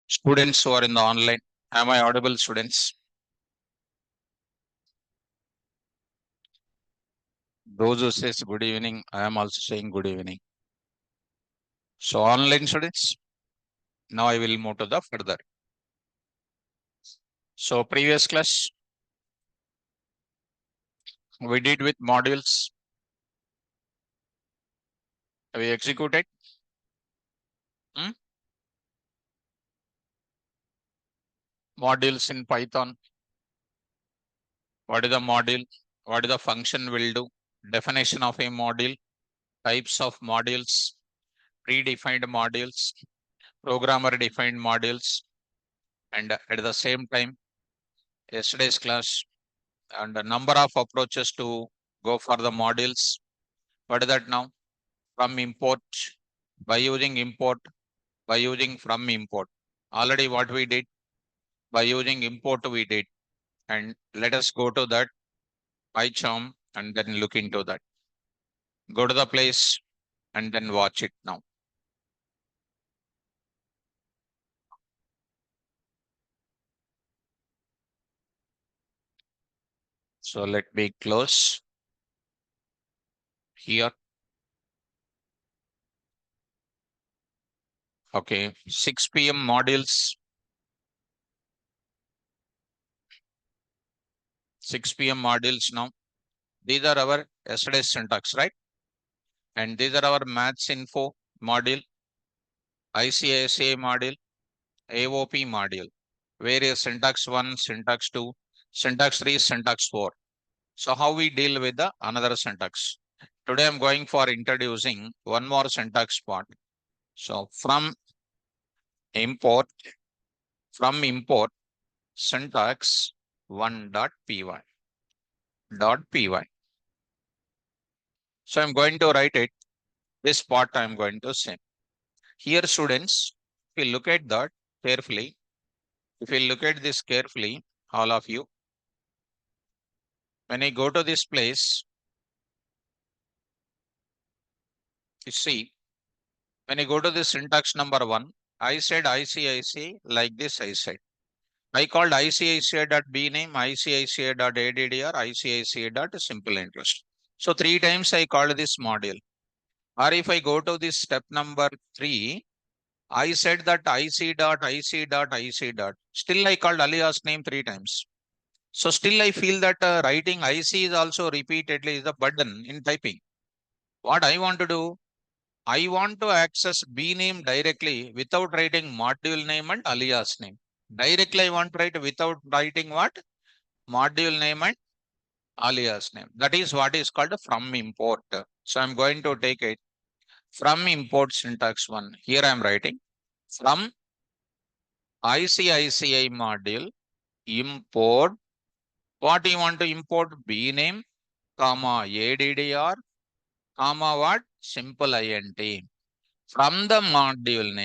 Students who are in the online, am I audible, students? Those who says good evening, I am also saying good evening. So online students, now I will move to the further. So previous class we did with modules. We executed. Hmm? Modules in Python. What is the module? What is the function will do? Definition of a module, types of modules, predefined modules, programmer defined modules, and at the same time, yesterday's class and a number of approaches to go for the modules. What is that now? From import, by using import, by using from import. Already what we did, by using import we did. And let us go to that PyCharm and then look into that. Go to the place and then watch it now. So let me close here. Okay, 6 p.m. modules. 6 p.m. modules now. These are our yesterday's syntax, right? And these are our maths info module, ICICI module, AOP module, various syntax 1, syntax 2, syntax 3, syntax 4. So how we deal with the another syntax? Today I'm going for introducing one more syntax part. So import, from import syntax 1.py. So I'm going to write it. This part I'm going to say. Here students, if you look at that carefully, if you look at this carefully, all of you, when I go to this place, you see, when I go to this syntax number 1, I said ICICI like this I said. I called ICICI.b name, ICICI.addr, ICICI.simple interest. So 3 times I called this module. Or if I go to this step number 3, I said that IC.IC.IC. Still I called alias name 3 times. So still I feel that writing IC is also repeatedly is a burden in typing. What I want to do, I want to access B name directly without writing module name and alias name. Directly I want to write without writing what? Module name and alias name. That is what is called from import. So I'm going to take it from import syntax 1. Here I'm writing from ICICI module import. What you want to import? B name, comma ADDR, comma what? Simple int. From the module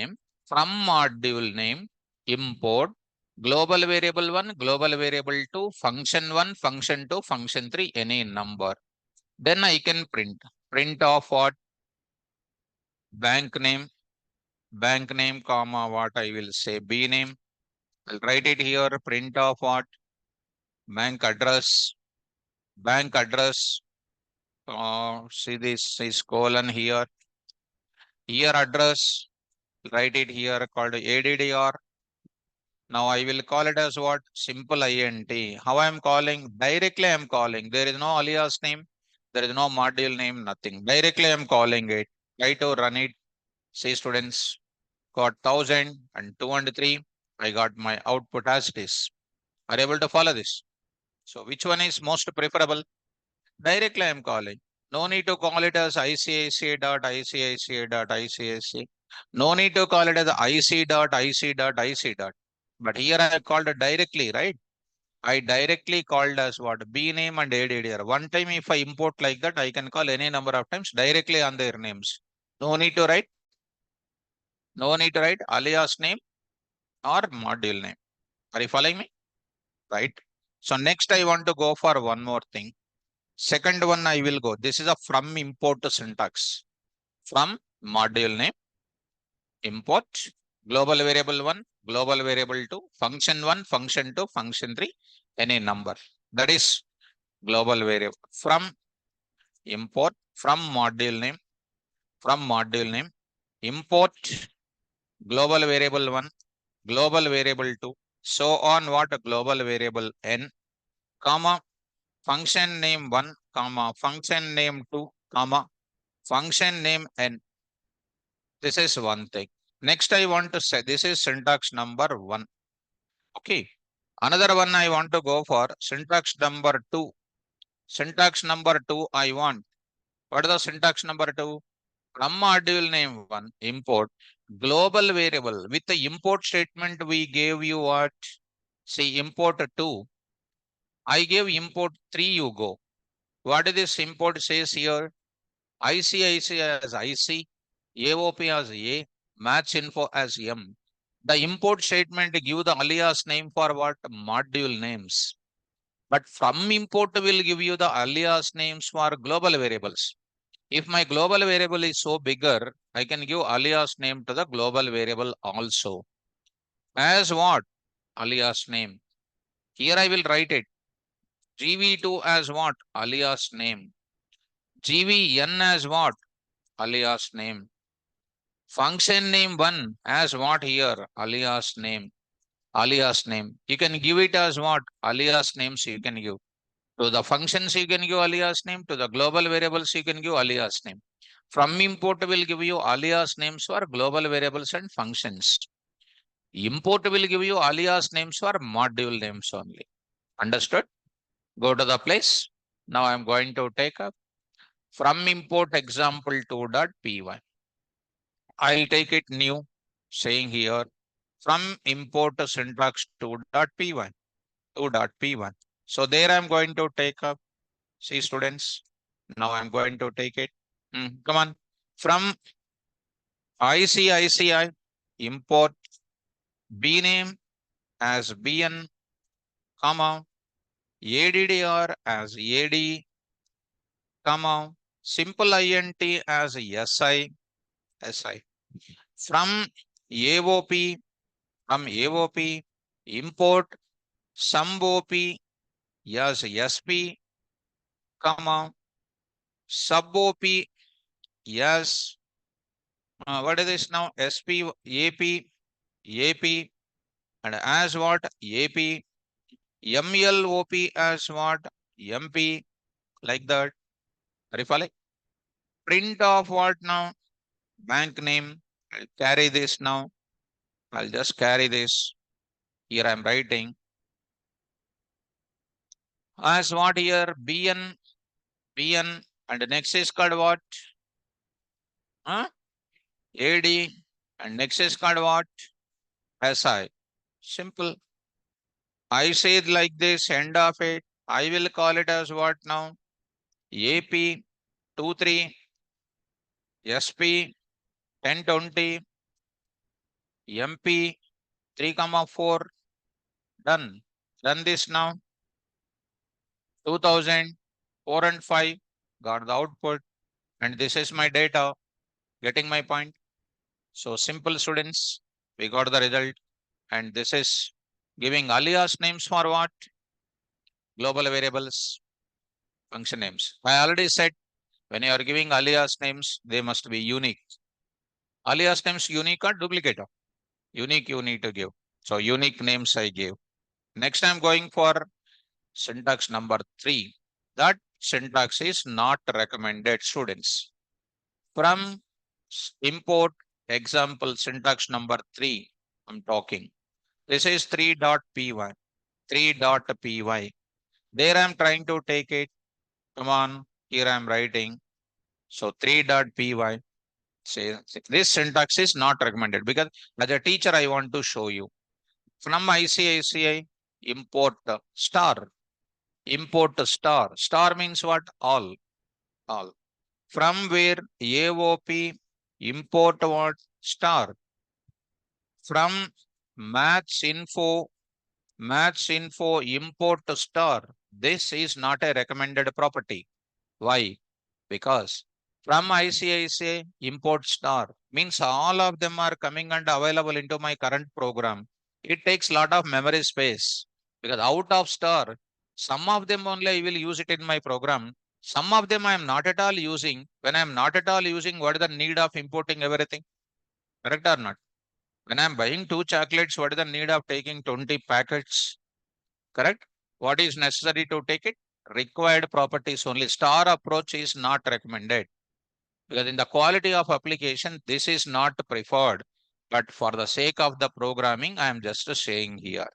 name, import global variable 1, global variable 2, function 1, function 2, function 3, any number. Then I can print of what? Bank name, comma what I will say, B name. I'll write it here, print of what? Bank address, see this is colon here. Here address, write it here called ADDR. Now I will call it as what? Simple int. How I am calling? Directly I am calling. There is no alias name. There is no module name, nothing. Directly I am calling it. Try to run it. See students, got 1000 and 203. I got my output as it is. Are you able to follow this? So which one is most preferable? Directly I am calling. No need to call it as ICICI.ICICI.ICICI. No need to call it as IC.IC.IC. But here I called it directly, right? I directly called as what? B name and ADDR. One time if I import like that, I can call any number of times directly on their names. No need to write. No need to write alias name or module name. Are you following me? Right. So next I want to go for one more thing. Second one I will go. This is a from import syntax. From module name, import global variable 1, global variable 2, function 1, function 2, function 3, any number. That is global variable. From import, from module name, import global variable 1, global variable 2, so on what global variable n, comma, function name 1, comma, function name 2, comma, function name n. This is one thing. Next, I want to say this is syntax number 1. Okay. Another one I want to go for syntax number 2. Syntax number 2 I want. What is the syntax number 2? From module name 1, import global variable. With the import statement, we gave you what? See, import 2. I gave import 3, you go. What is this import says here? ICIC as IC, AOP as A, match info as M. The import statement give the alias name for what? Module names. But from import will give you the alias names for global variables. If my global variable is so bigger, I can give alias name to the global variable also. As what? Alias name. Here I will write it. GV2 as what? Alias name. GVN as what? Alias name. Function name 1 as what here? Alias name. Alias name. You can give it as what? Alias names you can give. To the functions you can give alias name. To the global variables you can give alias name. From import will give you alias names for global variables and functions. Import will give you alias names for module names only. Understood? Go to the place. Now I am going to take up from import example 2.py. I'll take it new, saying here from import syntax 2.py. 2.py. So there I'm going to take up. See students, now I'm going to take it. Come on. From ICICI import bname as bn, comma, addr as ad, comma, simple int as si, si. From AOP, import sum op as sp, comma, sub op as what is this now? SP, AP, and as what? AP, MLOP as what? MP, like that. Are you following? Print of what now? Bank name. I'll carry this now. I'll just carry this. Here I'm writing. As what here? BN, and next is called what? Huh? AD, and next is called what? SI. Simple. I say it like this, end of it. I will call it as what now? AP 23, SP 1020, MP 3, 4. Done. Run this now. 2000, 4 and 5. Got the output. And this is my data. Getting my point? So simple students. We got the result. And this is giving alias names for what? Global variables, function names. I already said when you are giving alias names, they must be unique. Alias names unique or duplicate? Unique you need to give. So unique names I gave. Next I'm going for syntax number 3. That syntax is not recommended, students. From import example syntax number 3, I'm talking. This is 3.py. 3.py. There I'm trying to take it. Come on, here I'm writing. So 3.py. Say this syntax is not recommended because as a teacher I want to show you. From ICICI import star. Import star. Star means what? All. All. From where? AOP import what? Star. From match info import star. This is not a recommended property. Why? Because from ICICI import star means all of them are coming and available into my current program. it takes lot of memory space because out of star, some of them only I will use it in my program. Some of them I am not at all using. When I am not at all using, what is the need of importing everything? Correct or not? When I am buying two chocolates, what is the need of taking 20 packets? Correct? What is necessary to take it? Required properties only. Star approach is not recommended because in the quality of application, this is not preferred. But for the sake of the programming, I am just saying here.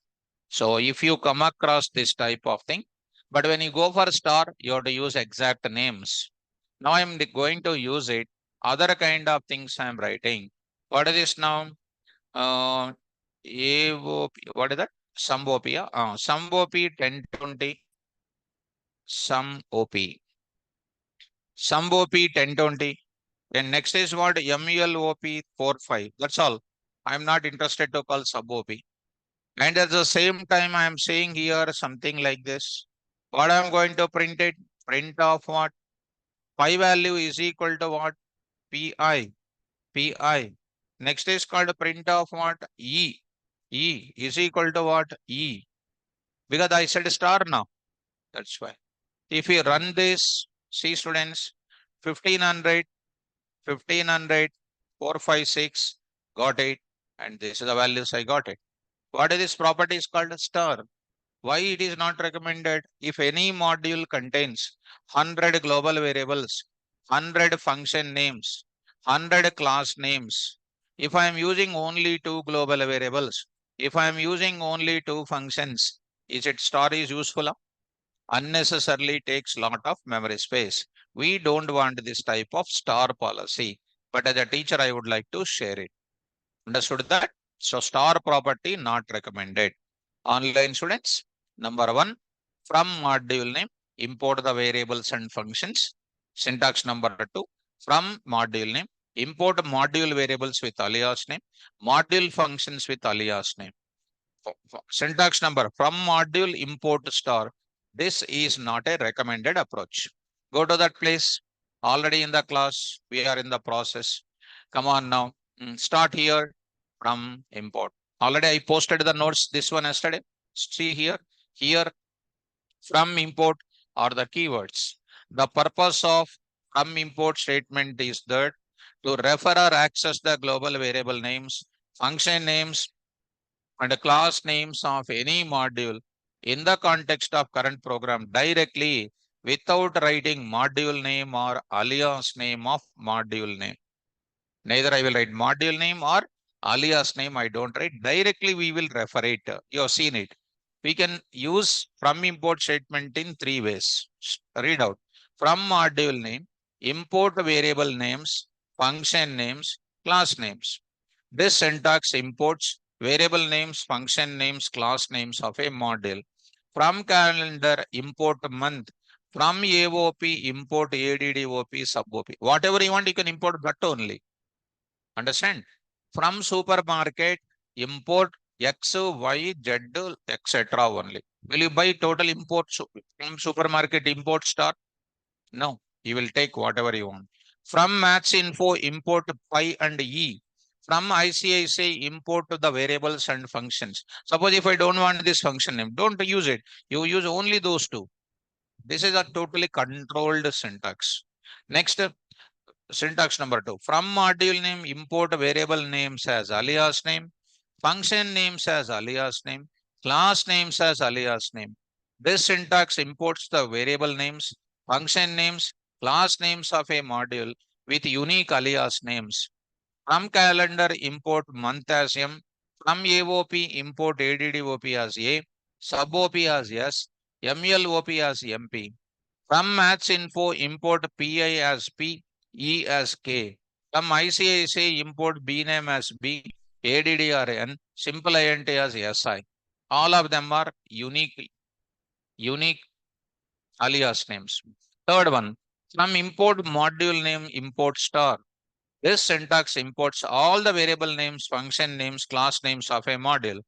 So if you come across this type of thing, but when you go for star, you have to use exact names. Now I'm going to use it. Other kind of things I'm writing. What is this now? AOP, what is that? Sum OP, sum OP 1020, sum OP. Sum OP 1020. Then next is what? MULOP 45. That's all. I'm not interested to call sub OP. And at the same time, I am saying here something like this. What I'm going to print it? Print of what? Pi value is equal to what? Pi. Pi. Next is called print of what? E. E is equal to what? E. Because I said star now. That's why. If you run this, see students, 1500, 1500, 456, got it. And this is the values I got it. What is this property is called star? Why it is not recommended? If any module contains 100 global variables, 100 function names, 100 class names, if I am using only two global variables, if I am using only two functions, is it star is useful? Unnecessarily takes lot of memory space. We don't want this type of star policy. But as a teacher, I would like to share it. Understood that? So star property not recommended. Online students, number one, from module name, import the variables and functions. Syntax number two, from module name, import module variables with alias name, module functions with alias name. Syntax number, from module import star. This is not a recommended approach. Go to that place. Already in the class, we are in the process. Come on now. Start here from import. Already I posted the notes, this one yesterday. See here. Here from import are the keywords. The purpose of from import statement is that to refer or access the global variable names, function names, and class names of any module in the context of current program directly without writing module name or alias name of module name. Neither I will write module name or alias name. I don't write. Directly we will refer it. You have seen it. We can use from import statement in three ways. Read out. From module name, import variable names, function names, class names. This syntax imports variable names, function names, class names of a module. From calendar, import month. From AOP, import ADDOP, sub OP. Whatever you want, you can import that only. Understand? From supermarket, import X, Y, Z, etc. only. Will you buy total import from supermarket import star? No, you will take whatever you want. From Maths Info, import Pi and E. From ICICI, import the variables and functions. Suppose if I don't want this function name, don't use it. You use only those two. This is a totally controlled syntax. Next, syntax number two. From module name, import variable names as alias name, function names as alias name, class names as alias name. This syntax imports the variable names, function names, class names of a module with unique alias names. From calendar, import month as M. From AOP, import ADDOP as A, sub OP as S, MLOP as MP. From Maths Info, import PI as P, E as K. From ICICI, import B name as B, ADDRN, simple INT as SI. All of them are unique alias names. Third one, from import module name, import star. This syntax imports all the variable names, function names, class names of a module.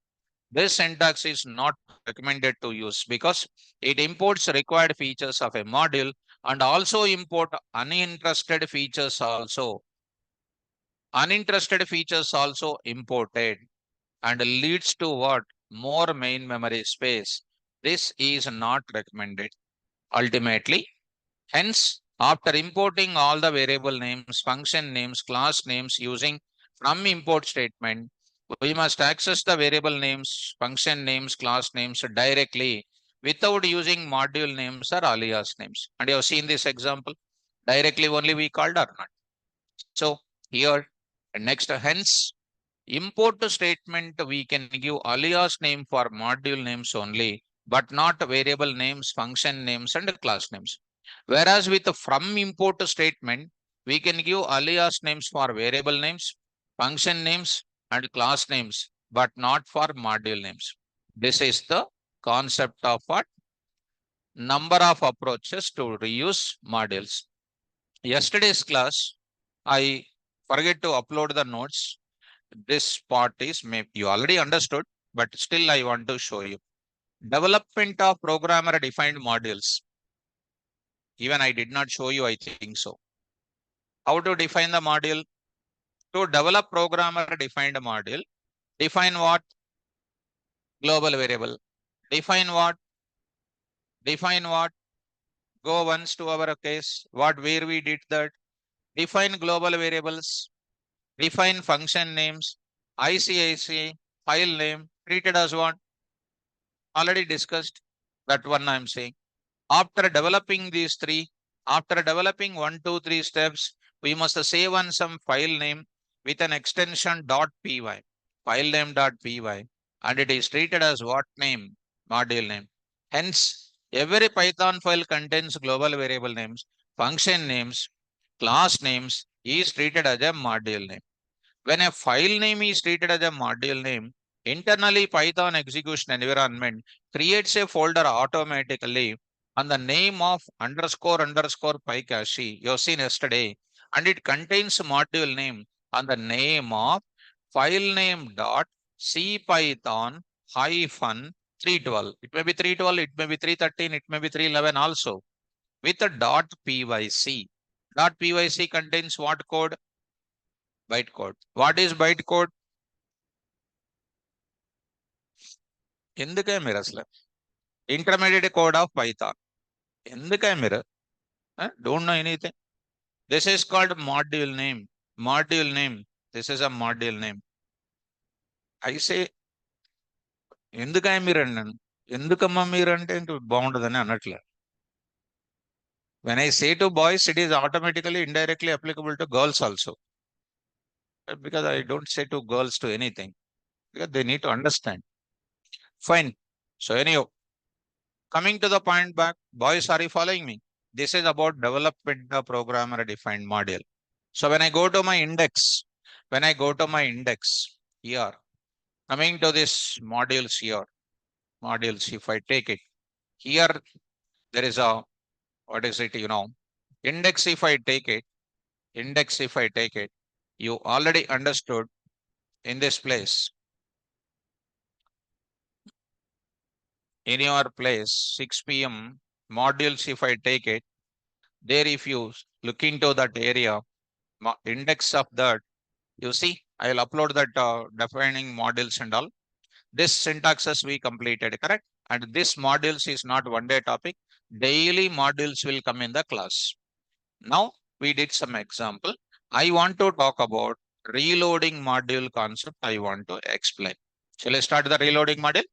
This syntax is not recommended to use because it imports required features of a module and also import uninterested features also. Uninterested features also imported. and leads to what? More main memory space. This is not recommended. Ultimately, hence, after importing all the variable names, function names, class names using from import statement, we must access the variable names, function names, class names directly without using module names or alias names. And you have seen this example. Directly only we called or not. So here, next, hence, import statement, we can give alias name for module names only, but not variable names, function names, and class names. Whereas with the from import statement, we can give alias names for variable names, function names, and class names, but not for module names. This is the concept of what? Number of approaches to reuse modules. Yesterday's class, I forget to upload the notes. This part is maybe you already understood, but still I want to show you. Development of programmer defined modules. Even I did not show you, I think so. How to define the module? To develop programmer defined module, define what? Global variable. Define what? Define what? Go once to our case. Where we did that? Define global variables. Define function names. ICIC, file name, treated as what? Already discussed. That one I'm saying. After developing these three, after developing 1, 2, 3 steps, we must save on some file name with an extension .py, file name .py, and it is treated as what name? Module name. Hence, every Python file contains global variable names, function names, class names is treated as a module name. When a file name is treated as a module name, internally Python execution environment creates a folder automatically on the name of __ PyCache you have seen yesterday, and it contains module name on the name of file name dot cpython hyphen 312. It may be 312, it may be 313, it may be 311 also with a .pyc. .pyc contains what code? Bytecode. What is bytecode? ఎందుకే మీరు అసలు intermediate code of Python ఎందుకే మీరు don't know anything this is called module name module name this is a module name అయితే ఎందుకే మీరు అన్నాను ఎందుకమ్మా మీరు అంటే ఇంక బాగుంటుందని అనట్లే when I say to boys it is automatically indirectly applicable to girls also because I don't say to girls to anything because they need to understand fine so anyway coming to the point back, boys, are you following me? This is about development of programmer defined module. So when I go to my index, here, coming to this modules here, modules, if I take it, here there is a, what is it, index if I take it, you already understood in this place. In your place, 6 p.m. modules, if I take it, there if you look into that area, index of that, you see, I'll upload that defining modules and all. This syntaxes we completed, correct? And this modules is not one day topic. Daily modules will come in the class. Now we did some example. I want to talk about reloading module concept. I want to explain. Shall I start the reloading module?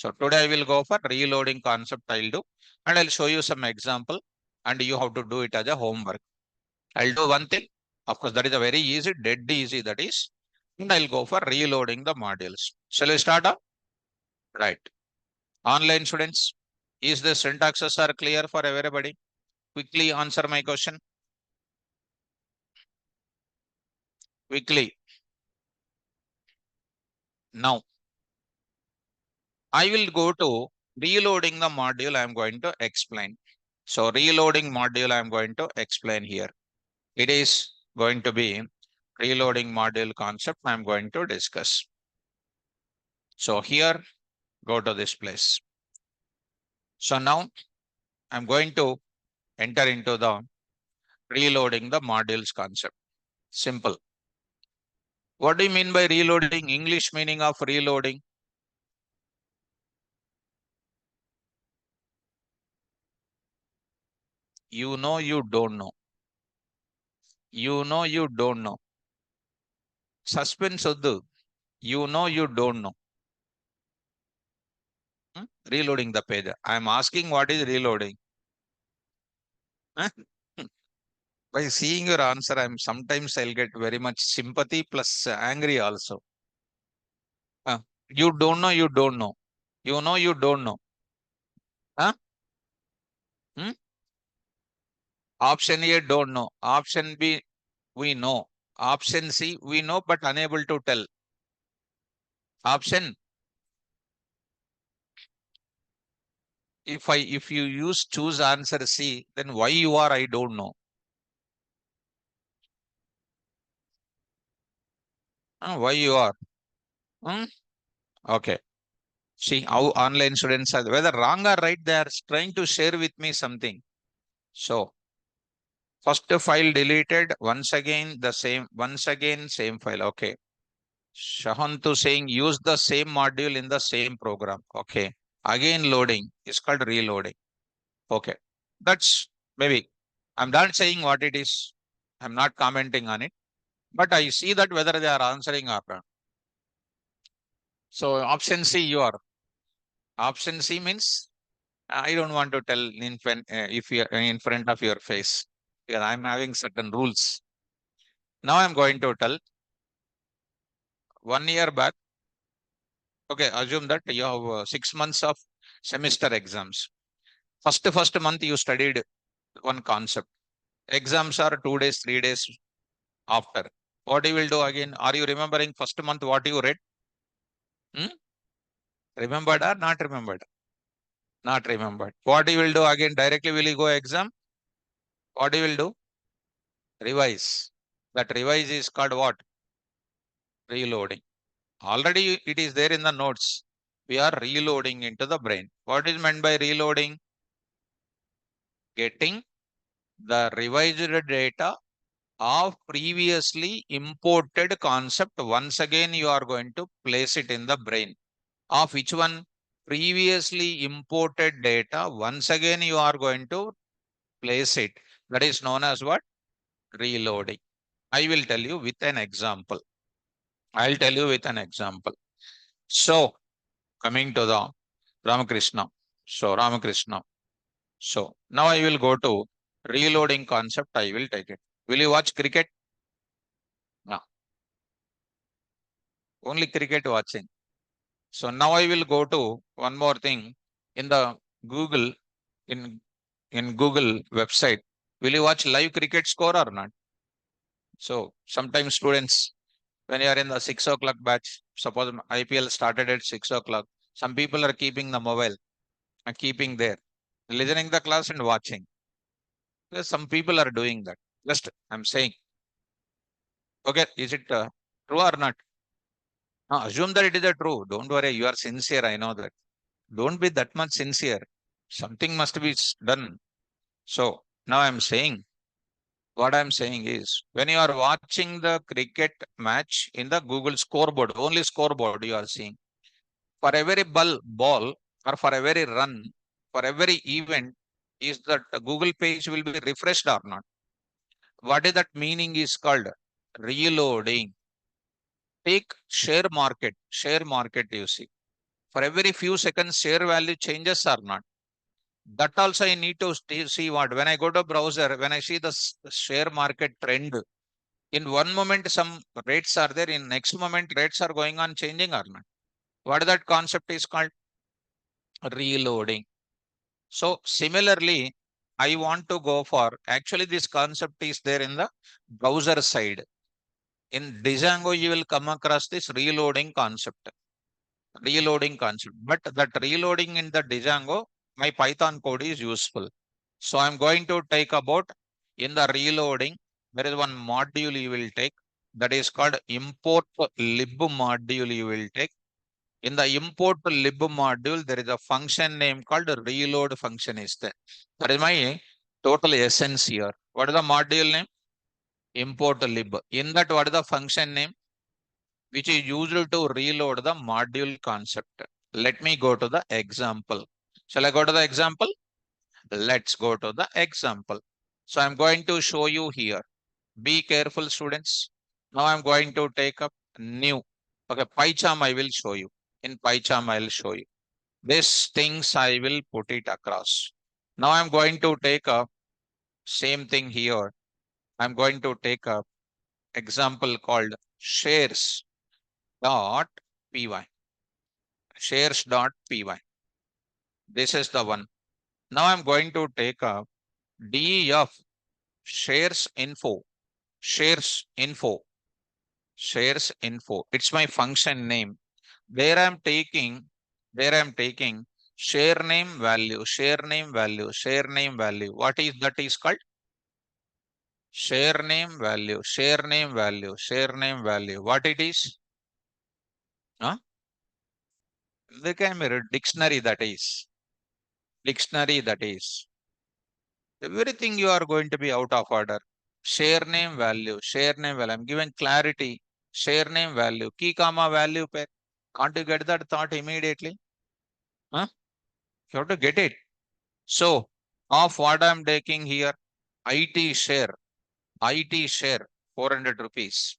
So today I will go for reloading concept I'll do, and I'll show you some example and you have to do it as a homework. I'll do one thing. Of course, that is a very easy, dead easy that is. And I'll go for reloading the modules. Shall I start up? Right. Online students, is the syntaxes are clear for everybody? Quickly answer my question. Quickly. Now, I will go to reloading the module I am going to explain. So reloading module I am going to explain here. It is going to be reloading module concept I am going to discuss. So here, go to this place. So now I'm going to enter into the reloading the modules concept. Simple. What do you mean by reloading? English meaning of reloading? You know, you don't know. You know, you don't know. Suspense oddu. You know, you don't know. Reloading the page. I am asking what is reloading. Huh? By seeing your answer, I'm sometimes I'll get very much sympathy plus angry also. You don't know, you don't know. You know, you don't know. Huh? Hmm? Option A, don't know. Option B, we know. Option C, we know but unable to tell. Option, if you use choose answer C, then why you are, I don't know. Why you are? Hmm? Okay. See how online students are, whether wrong or right, they are trying to share with me something. So first file deleted, once again the same, once again same file. Okay. Shahantu saying use the same module in the same program. Okay. Again loading is called reloading. Okay. That's maybe. I'm not saying what it is. I'm not commenting on it. But I see that whether they are answering or not. So option C you are. Option C means I don't want to tell if you are in front of your face. Because I'm having certain rules. Now I'm going to tell 1 year back. Okay, assume that you have 6 months of semester exams. First month you studied one concept. Exams are 2 days, 3 days after. What you will do again? Are you remembering first month what you read? Hmm? Remembered or not remembered? Not remembered. What you will do again? Directly will you go exam? What you will do? Revise. That revise is called what? Reloading. Already it is there in the notes. We are reloading into the brain. What is meant by reloading? Getting the revised data of previously imported concept. Once again, you are going to place it in the brain. Of which one? Previously imported data. Once again, you are going to place it. That is known as what? Reloading. I will tell you with an example. I'll tell you with an example. So, coming to the Ramakrishna. So, Ramakrishna. So, now I will go to reloading concept. I will take it. Will you watch cricket? No, only cricket watching. So, now I will go to one more thing in the Google, in, in Google website. Will you watch live cricket score or not? So, sometimes students, when you are in the 6 o'clock batch, suppose IPL started at 6 o'clock, some people are keeping the mobile and keeping there, listening the class and watching. Yes, some people are doing that. Just I'm saying, okay, is it true or not? Assume that it is a true. Don't worry, you are sincere. I know that. Don't be that much sincere. Something must be done. So now I'm saying, what I'm saying is, when you are watching the cricket match in the Google scoreboard, only scoreboard you are seeing. For every ball or for every run, for every event, is that the Google page will be refreshed or not? What is that meaning is called? Reloading. Take share market you see. For every few seconds, share value changes or not. That also I need to see what, when I go to browser, when I see the share market trend, in one moment some rates are there, in next moment rates are going on changing or not. What that concept is called? Reloading. So similarly, I want to go for, actually this concept is there in the browser side. In Django, you will come across this reloading concept. Reloading concept. But that reloading in the Django, my Python code is useful. So I'm going to take about, in the reloading, there is one module you will take, that is called import lib module you will take. In the import lib module, there is a function name called reload function is there. That is my total essence here. What is the module name? Import lib. In that, what is the function name? which is used to reload the module concept. Let me go to the example. Shall I go to the example? Let's go to the example. So I'm going to show you here. Be careful, students. Now I'm going to take up new. Okay, PyCharm I will show you. In PyCharm I will show you. These things I will put it across. Now I'm going to take up same thing here. I'm going to take up example called shares dot py. Shares dot py. This is the one. Now I'm going to take up def shares info. Shares info. Shares info. It's my function name. There I'm taking share name value, share name value, share name value. What is that is called? Share name value, share name value, share name value. What it is? Huh? The camera dictionary that is. Dictionary that is. Everything you are going to be out of order. Share name value, share name value. I'm giving clarity. Share name value, key comma value pair. Can't you get that thought immediately? Huh? You have to get it. So, of what I'm taking here, IT share, IT share, 400 rupees.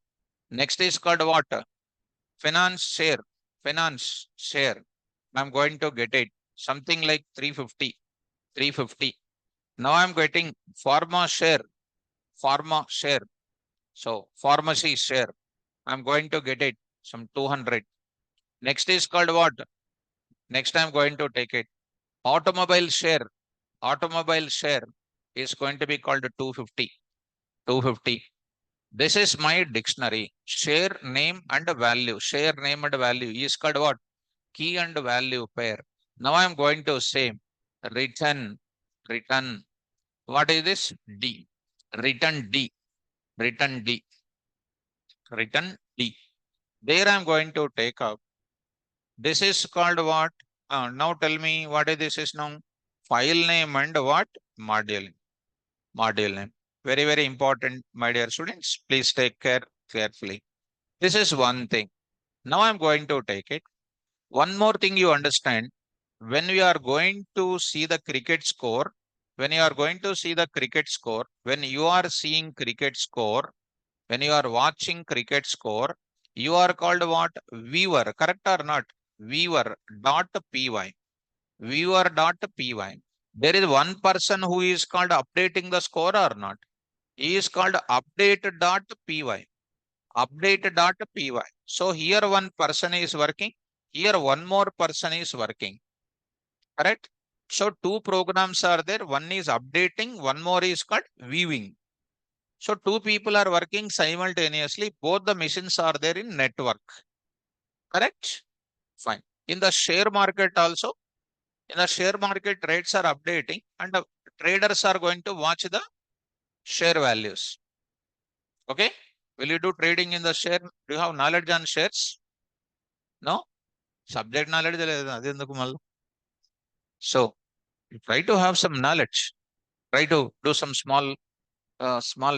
Next is called what? Finance share, finance share. I'm going to get it something like 350, 350. Now I'm getting pharma share, pharma share. So, pharmacy share. I'm going to get it some 200. Next is called what? Next I'm going to take it. Automobile share, automobile share is going to be called 250. 250. This is my dictionary. Share name and value. Share name and value is called what? Key and value pair. Now I am going to say return, return. What is this? D. Return D. Return D. Return D. There I am going to take up. This is called what? Now tell me what is this is now? File name and what? Module. Module name. Very, very important, my dear students. Please take care carefully. This is one thing. Now I'm going to take it. One more thing you understand. When we are going to see the cricket score, when you are going to see the cricket score, when you are seeing cricket score, when you are watching cricket score, you are called what? Viewer, correct or not? Viewer dot py. Viewer dot py. There is one person who is called updating the score or not? He is called update dot py. Update dot py. So here one person is working. Here one more person is working. Correct? So two programs are there. One is updating. One more is called viewing. So two people are working simultaneously. Both the machines are there in network. Correct? Fine. In the share market also, in the share market rates are updating and the traders are going to watch the share values. Okay? Will you do trading in the share? Do you have knowledge on shares? No? Subject knowledge. So you try to have some knowledge. Try to do some small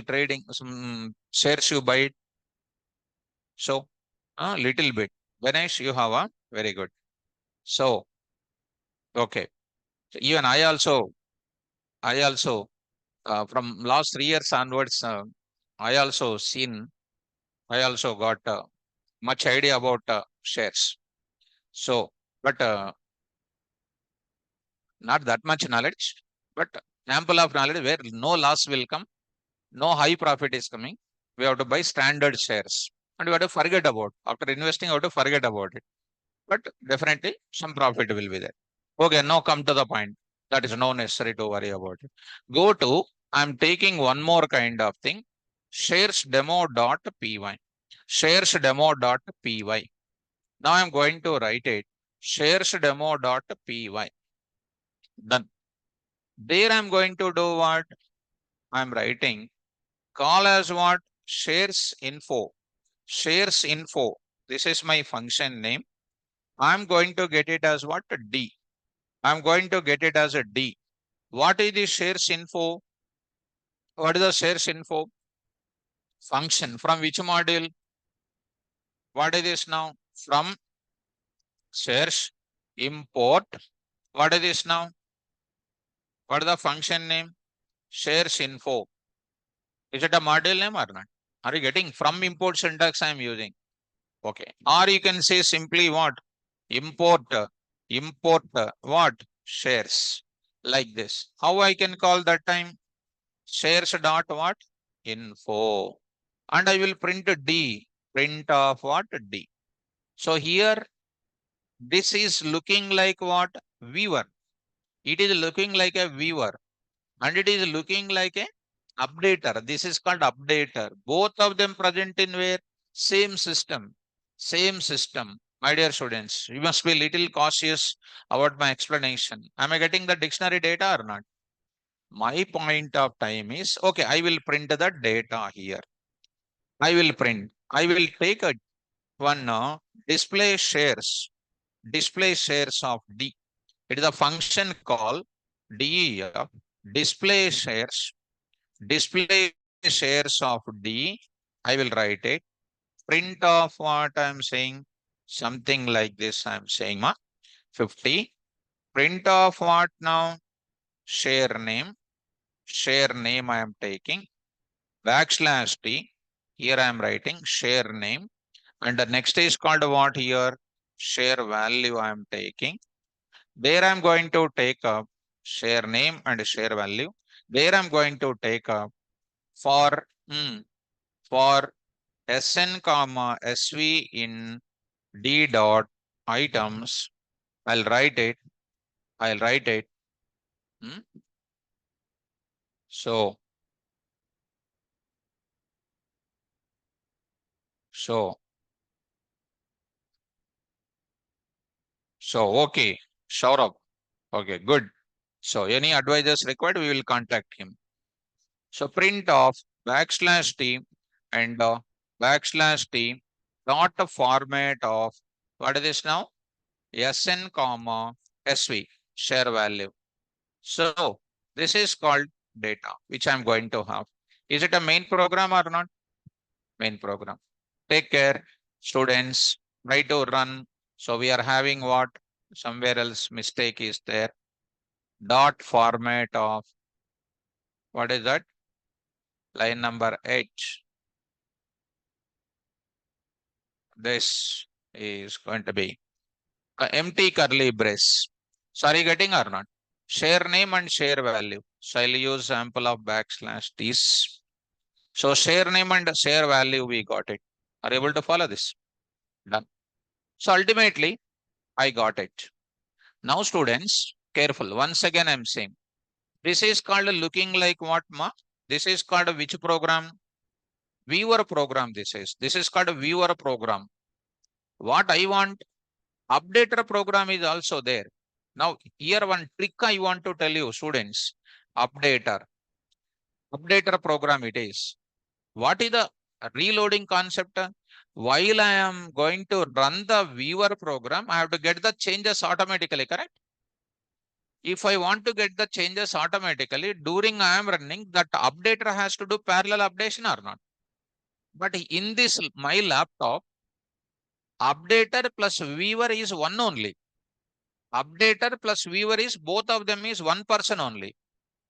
trading, some shares you buy it. So a little bit. Ganesh, you have a very good. So okay. So even I also from last 3 years onwards, I also seen, I also got much idea about shares. So, but not that much knowledge, but ample of knowledge where no loss will come, no high profit is coming. We have to buy standard shares and we have to forget about after investing, we have to forget about it. But definitely some profit will be there. Okay, now come to the point. That is no necessary to worry about it. Go to, I'm taking one more kind of thing. Shares demo.py. Shares demo.py. Now I'm going to write it. Shares demo.py. Done. There I'm going to do what? I'm writing call as what? Shares info. Shares info. This is my function name. I'm going to get it as what? D. I'm going to get it as a D. What is the shares info? What is the shares info? Function from which module? What is this now? From shares import. What is this now? What is the function name? Shares info. Is it a module name or not? Are you getting? From import syntax I am using? Okay. Or you can say simply what? Import, what? Shares. Like this. How I can call that time? Shares dot what? Info. And I will print D. Print of what? D. So here, this is looking like what? Viewer. It is looking like a viewer. And it is looking like a updater. This is called updater. Both of them present in where? Same system. Same system. My dear students, you must be little cautious about my explanation. Am I getting the dictionary data or not? My point of time is, okay, I will print the data here. I will print. I will take a one display shares of D. It is a function called DEF, display shares of D. I will write it. Print of what I'm saying, something like this. I'm saying 50. Print of what now? Share name. Share name I am taking. Backslash T. Here I am writing share name. And the next is called what here? Share value I am taking. There I'm going to take up share name and share value. There I'm going to take up for Sn comma Sv in D dot items. I'll write it. I'll write it. So okay. Saurabh. Okay, good. So any advisors required, we will contact him. So print of backslash T and backslash T dot the format of what is this now? Sn comma Sv share value. So this is called data which I'm going to have. Is it a main program or not? Main program. Take care, students. Try to run. So we are having what? Somewhere else mistake is there. Dot format of what is that? Line number 8. This is going to be empty curly brace. Sorry, getting or not? Share name and share value. So I'll use sample of backslash T's. So share name and share value, we got it. Are you able to follow this? Done. So ultimately, I got it. Now students, careful. Once again, I'm saying, this is called looking like what, ma? This is called which program? Viewer program this is. This is called a viewer program. What I want, updater program is also there. Now here one trick I want to tell you students, updater program it is. What is the reloading concept? While I am going to run the viewer program, I have to get the changes automatically, correct? If I want to get the changes automatically during I am running, that updater has to do parallel updation or not. But in this, my laptop, updater plus viewer is one only. Updater plus viewer is both of them is one person only.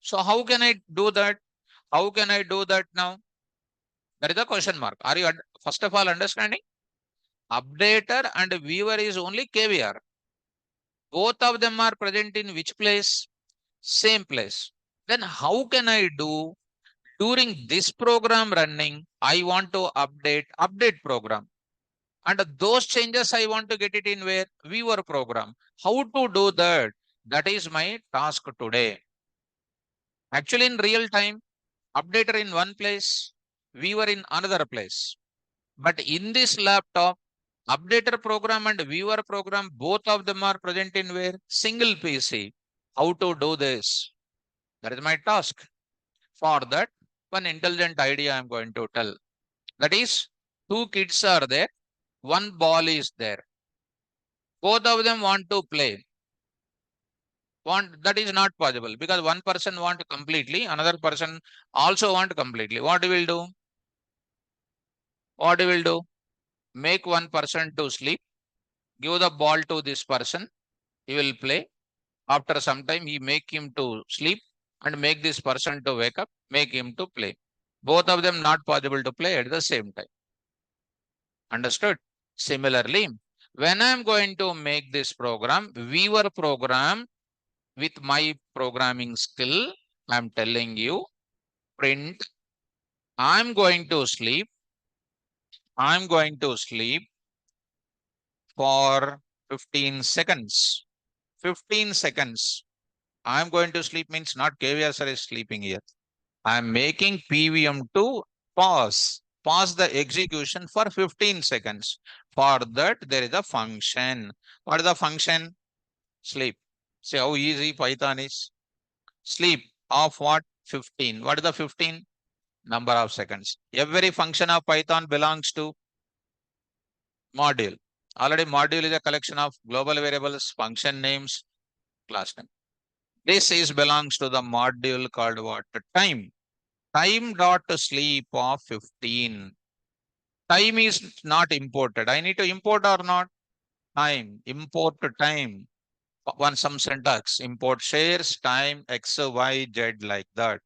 So how can I do that? How can I do that now? That is the question mark. Are you first of all understanding? Updater and viewer is only KVR. Both of them are present in which place? Same place. Then how can I do during this program running? I want to update program. And those changes I want to get it in where? Viewer program. How to do that? That is my task today. Actually, in real time, updater in one place, viewer in another place. But in this laptop, updater program and viewer program, both of them are present in where? Single PC. How to do this? That is my task. For that, one intelligent idea I am going to tell. That is, two kids are there, one ball is there. Both of them want to play. That is not possible because one person want completely, another person also want completely. What we will do? What we will do? make one person to sleep, give the ball to this person, he will play. After some time, he make him to sleep and make this person to wake up, make him to play. Both of them not possible to play at the same time. Understood? Similarly, when I'm going to make this program, viewer program with my programming skill, I'm telling you, print, I'm going to sleep, I'm going to sleep for 15 seconds. 15 seconds. I'm going to sleep means not KVR sir is sleeping here. I'm making PVM to pause the execution for 15 seconds. For that, there is a function. What is the function? Sleep. See how easy Python is. Sleep of what? 15. What is the 15? Number of seconds. Every function of Python belongs to module. Already module is a collection of global variables, function names, class name. This is belongs to the module called what? Time. Time dot sleep of 15. Time is not imported. I need to import or not? Time. Import time. One some syntax. Import shares, time, x, y, z like that.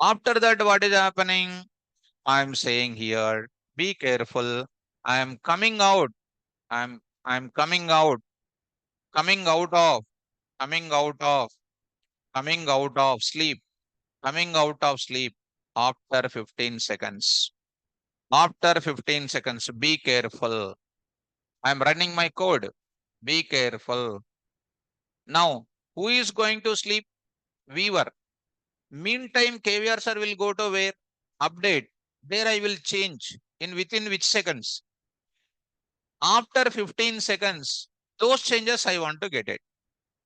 After that, what is happening? I'm saying here, be careful. I am coming out. I'm coming out, coming out of, coming out of, coming out of sleep, coming out of sleep after 15 seconds. After 15 seconds, be careful. I'm running my code. Be careful. Now, who is going to sleep? Viewer. Meantime, KVR sir will go to where? Update. There I will change. In within which seconds? After 15 seconds, those changes I want to get it.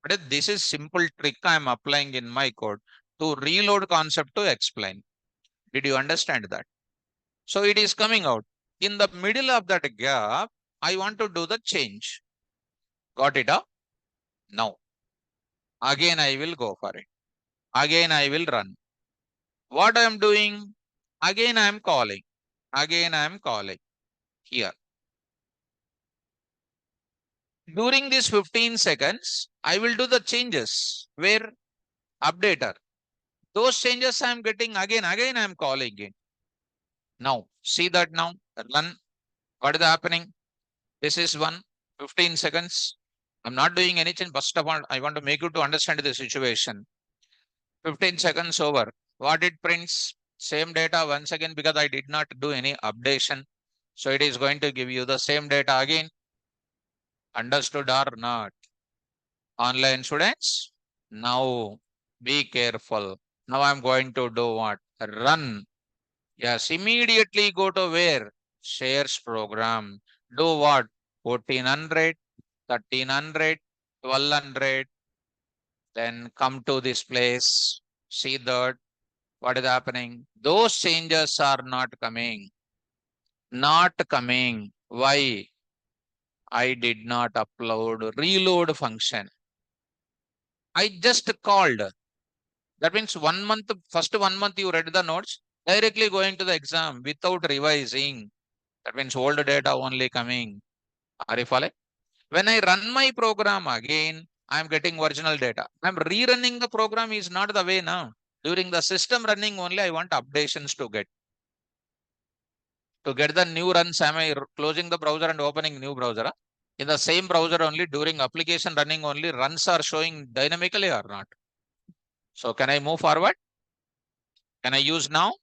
But this is simple trick I am applying in my code to reload concept to explain. Did you understand that? So it is coming out. In the middle of that gap, I want to do the change. Got it up? Now, again I will go for it. Again I will run. What I am doing? Again I am calling. Again I am calling. Here. During these 15 seconds, I will do the changes. Where? Updater. Those changes I am getting again I am calling it. Now, see that now. Run. What is happening? This is 15 seconds. I'm not doing anything. First of all, I want to make you to understand the situation. 15 seconds over. What it prints? Same data once again because I did not do any updation. So it is going to give you the same data again. Understood or not? Online students? Now be careful. Now I'm going to do what? Run. Yes, immediately go to where? Shares program. Do what? 1400, 1300, 1200. Then come to this place. See that what is happening? Those changes are not coming. Not coming. Why? I did not upload reload function. I just called. That means 1 month, first 1 month you read the notes, directly going to the exam without revising. That means old data only coming. Are you following? When I run my program again, I'm getting original data. I'm rerunning the program is not the way now. During the system running only, I want updations to get. To get the new runs, am I closing the browser and opening new browser? In the same browser only, during application running only, runs are showing dynamically or not? So can I move forward? Can I use now?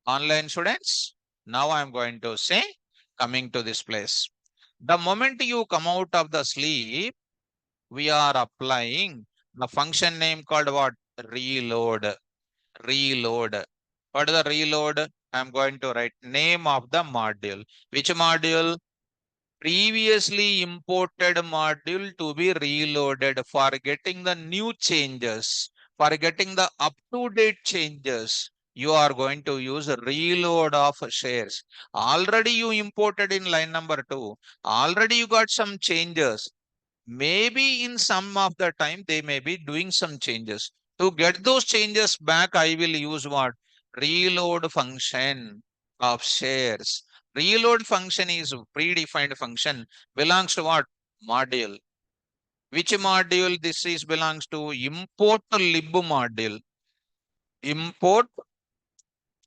Online students? Now I'm going to say, coming to this place. The moment you come out of the sleep, we are applying the function name called what? Reload. Reload. What is the reload? I'm going to write name of the module. Which module? Previously imported module to be reloaded for getting the new changes, for getting the up-to-date changes. You are going to use a reload of shares. Already you imported in line number 2. Already you got some changes. Maybe in some of the time they may be doing some changes. To get those changes back, I will use what? Reload function of shares. Reload function is predefined function, belongs to what? Module. Which module this is belongs to? Import lib module. Import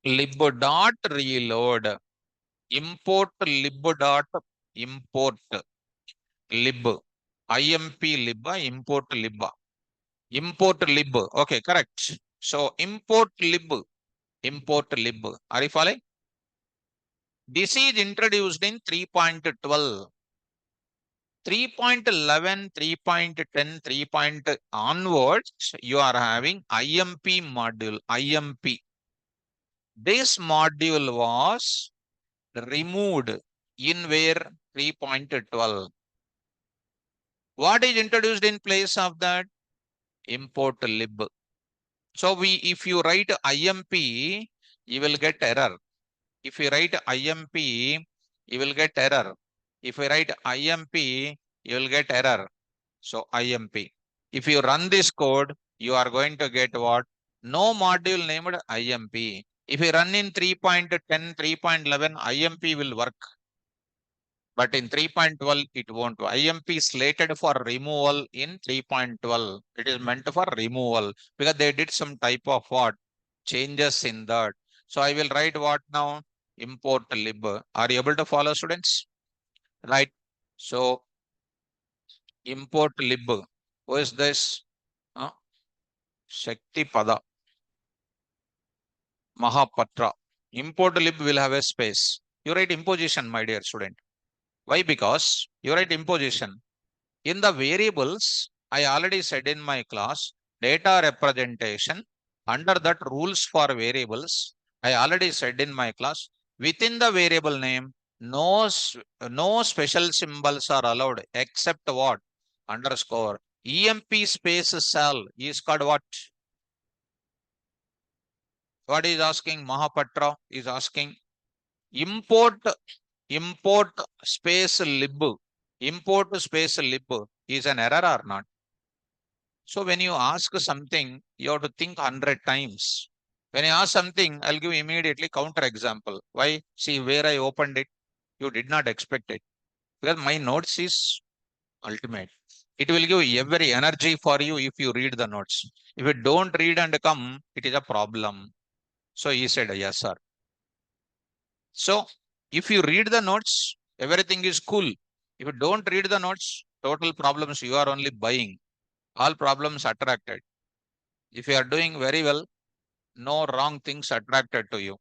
lib dot reload. Import lib dot import lib. IMP lib, import lib. Import lib. Okay, correct. So import lib. Import lib. Are you following? This is introduced in 3.12. 3.11, 3.10, 3. Onwards, you are having IMP module. IMP. This module was removed in where? 3.12. What is introduced in place of that? Import lib. So if you write IMP, you will get error. If you write IMP, you will get error. If you write IMP, you will get error. So IMP. If you run this code, you are going to get what? No module named IMP. If you run in 3.10, 3.11, IMP will work. But in 3.12, it won't. IMP slated for removal in 3.12. It is meant for removal because they did some type of what? Changes in that. So I will write what now? Import lib. Are you able to follow, students? Right. So import lib. Who is this? Shakti Pada. Mahapatra. Import lib will have a space. You write imposition, my dear student. Why? Because you write imposition. In the variables, I already said in my class, data representation, under that rules for variables, I already said in my class, within the variable name, no special symbols are allowed except what? Underscore. EMP space cell is called what? What is asking? Mahapatra is asking import space lib. Import space lib is an error or not? So when you ask something, you have to think 100 times. When you ask something, I'll give immediately counter example. Why? See where I opened it. You did not expect it. Because my notes is ultimate. It will give every energy for you if you read the notes. If you don't read and come, it is a problem. So he said, yes, sir. So if you read the notes, everything is cool. If you don't read the notes, total problems you are only buying. All problems attracted. If you are doing very well, no wrong things attracted to you.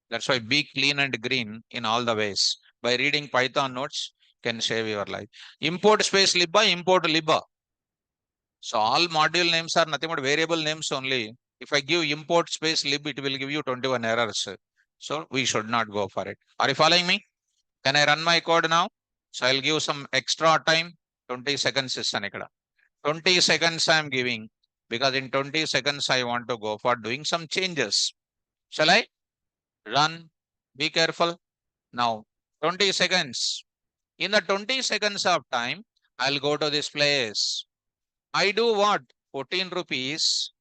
That's why be clean and green in all the ways. By reading Python notes can save your life. Import space libba, import libba. So all module names are nothing but variable names only. If I give import space lib, it will give you 21 errors. So we should not go for it. Are you following me? Can I run my code now? So I'll give some extra time. 20 seconds is anekada. 20 seconds I am giving because in 20 seconds I want to go for doing some changes. Shall I? Run. Be careful. Now, 20 seconds. In the 20 seconds of time, I'll go to this place. I do what? 14 rupees,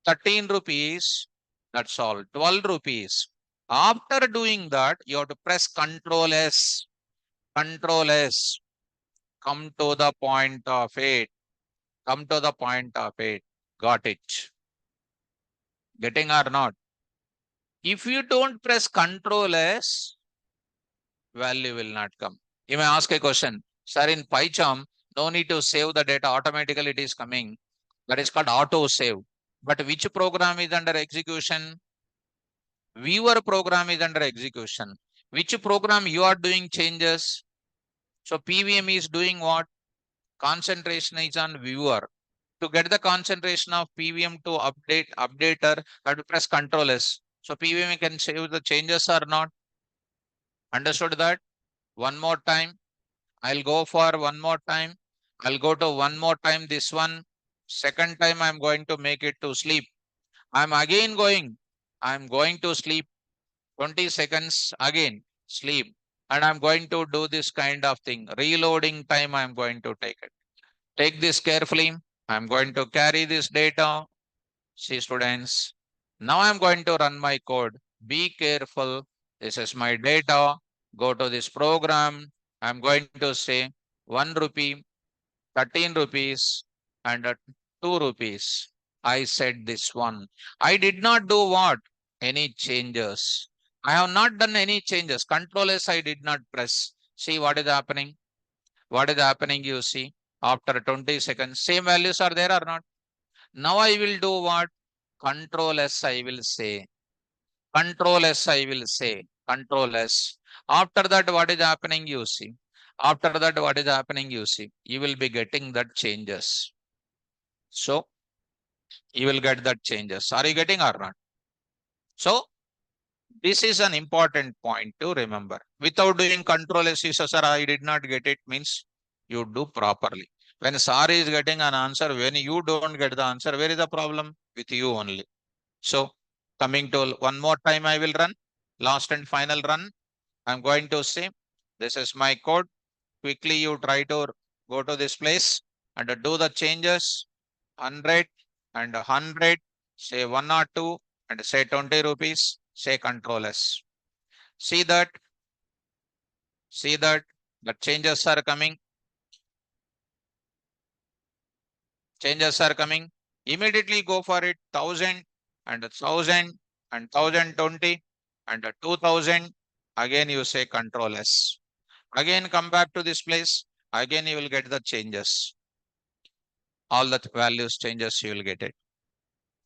13 rupees. That's all. 12 rupees. After doing that, you have to press Control S. Control S. Come to the point of it. Come to the point of it. Got it. Getting or not? If you don't press Control S, value will not come. You may ask a question, sir, in PyCharm, no need to save the data, automatically it is coming. That is called auto save. But which program is under execution? Viewer program is under execution. Which program you are doing changes? So PVM is doing what? Concentration is on viewer. To get the concentration of PVM to updater, have to press Control S. So PVM can save the changes or not. Understood that? One more time. I'll go for one more time. I'll go to one more time this one. Second time I'm going to make it to sleep. I'm again going. I'm going to sleep. 20 seconds again. Sleep. And I'm going to do this kind of thing. Reloading time I'm going to take it. Take this carefully. I'm going to carry this data. See students. Now I'm going to run my code. Be careful. This is my data. Go to this program. I'm going to say 1 rupee, 13 rupees, and 2 rupees. I said this one. I did not do what? Any changes. I have not done any changes. Control S I did not press. See what is happening? What is happening? You see, after 20 seconds, same values are there or not? Now I will do what? Control S I will say. Control S I will say. Control S. After that, what is happening? You see. After that, what is happening? You see. You will be getting that changes. So you will get that changes. Are you getting or not? So this is an important point to remember. Without doing control S, sir, I did not get it means you do properly. When sir is getting an answer, when you don't get the answer, where is the problem? With you only. So coming to one more time, I will run. Last and final run. I'm going to say, this is my code. Quickly you try to go to this place and do the changes. 100 and 100, say 1 or 2 and say 20 rupees, say control S. See that, see that the changes are coming. Changes are coming. Immediately go for it. 1000 and 1000 and 1020 and 2000. Again you say control S. Again come back to this place. Again you will get the changes. All the values changes you will get it.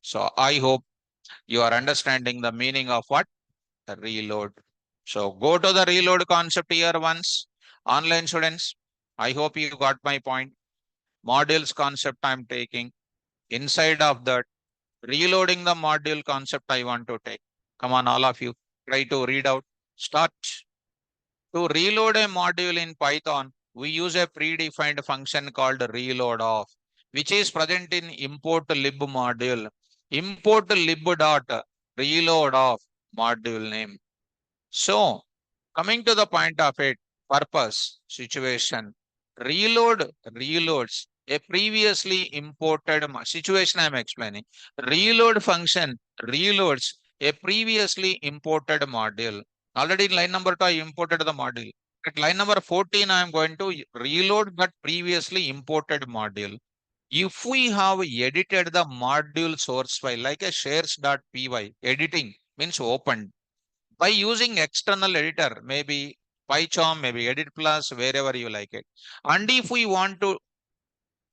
So I hope you are understanding the meaning of what? The reload. So go to the reload concept here once. Online students, I hope you got my point. Modules concept I'm taking. Inside of that, reloading the module concept I want to take. Come on, all of you, try to read out. Start. To reload a module in Python, we use a predefined function called reload off, which is present in import lib module. Import lib dot reload off module name. So coming to the point of it, purpose, situation, reload reloads a previously imported situation I'm explaining. Reload function reloads a previously imported module. Already in line number 2, I imported the module. At line number 14, I am going to reload that previously imported module. If we have edited the module source file like a shares.py, editing means opened by using external editor, maybe PyCharm, maybe Edit Plus, wherever you like it. And if we want to,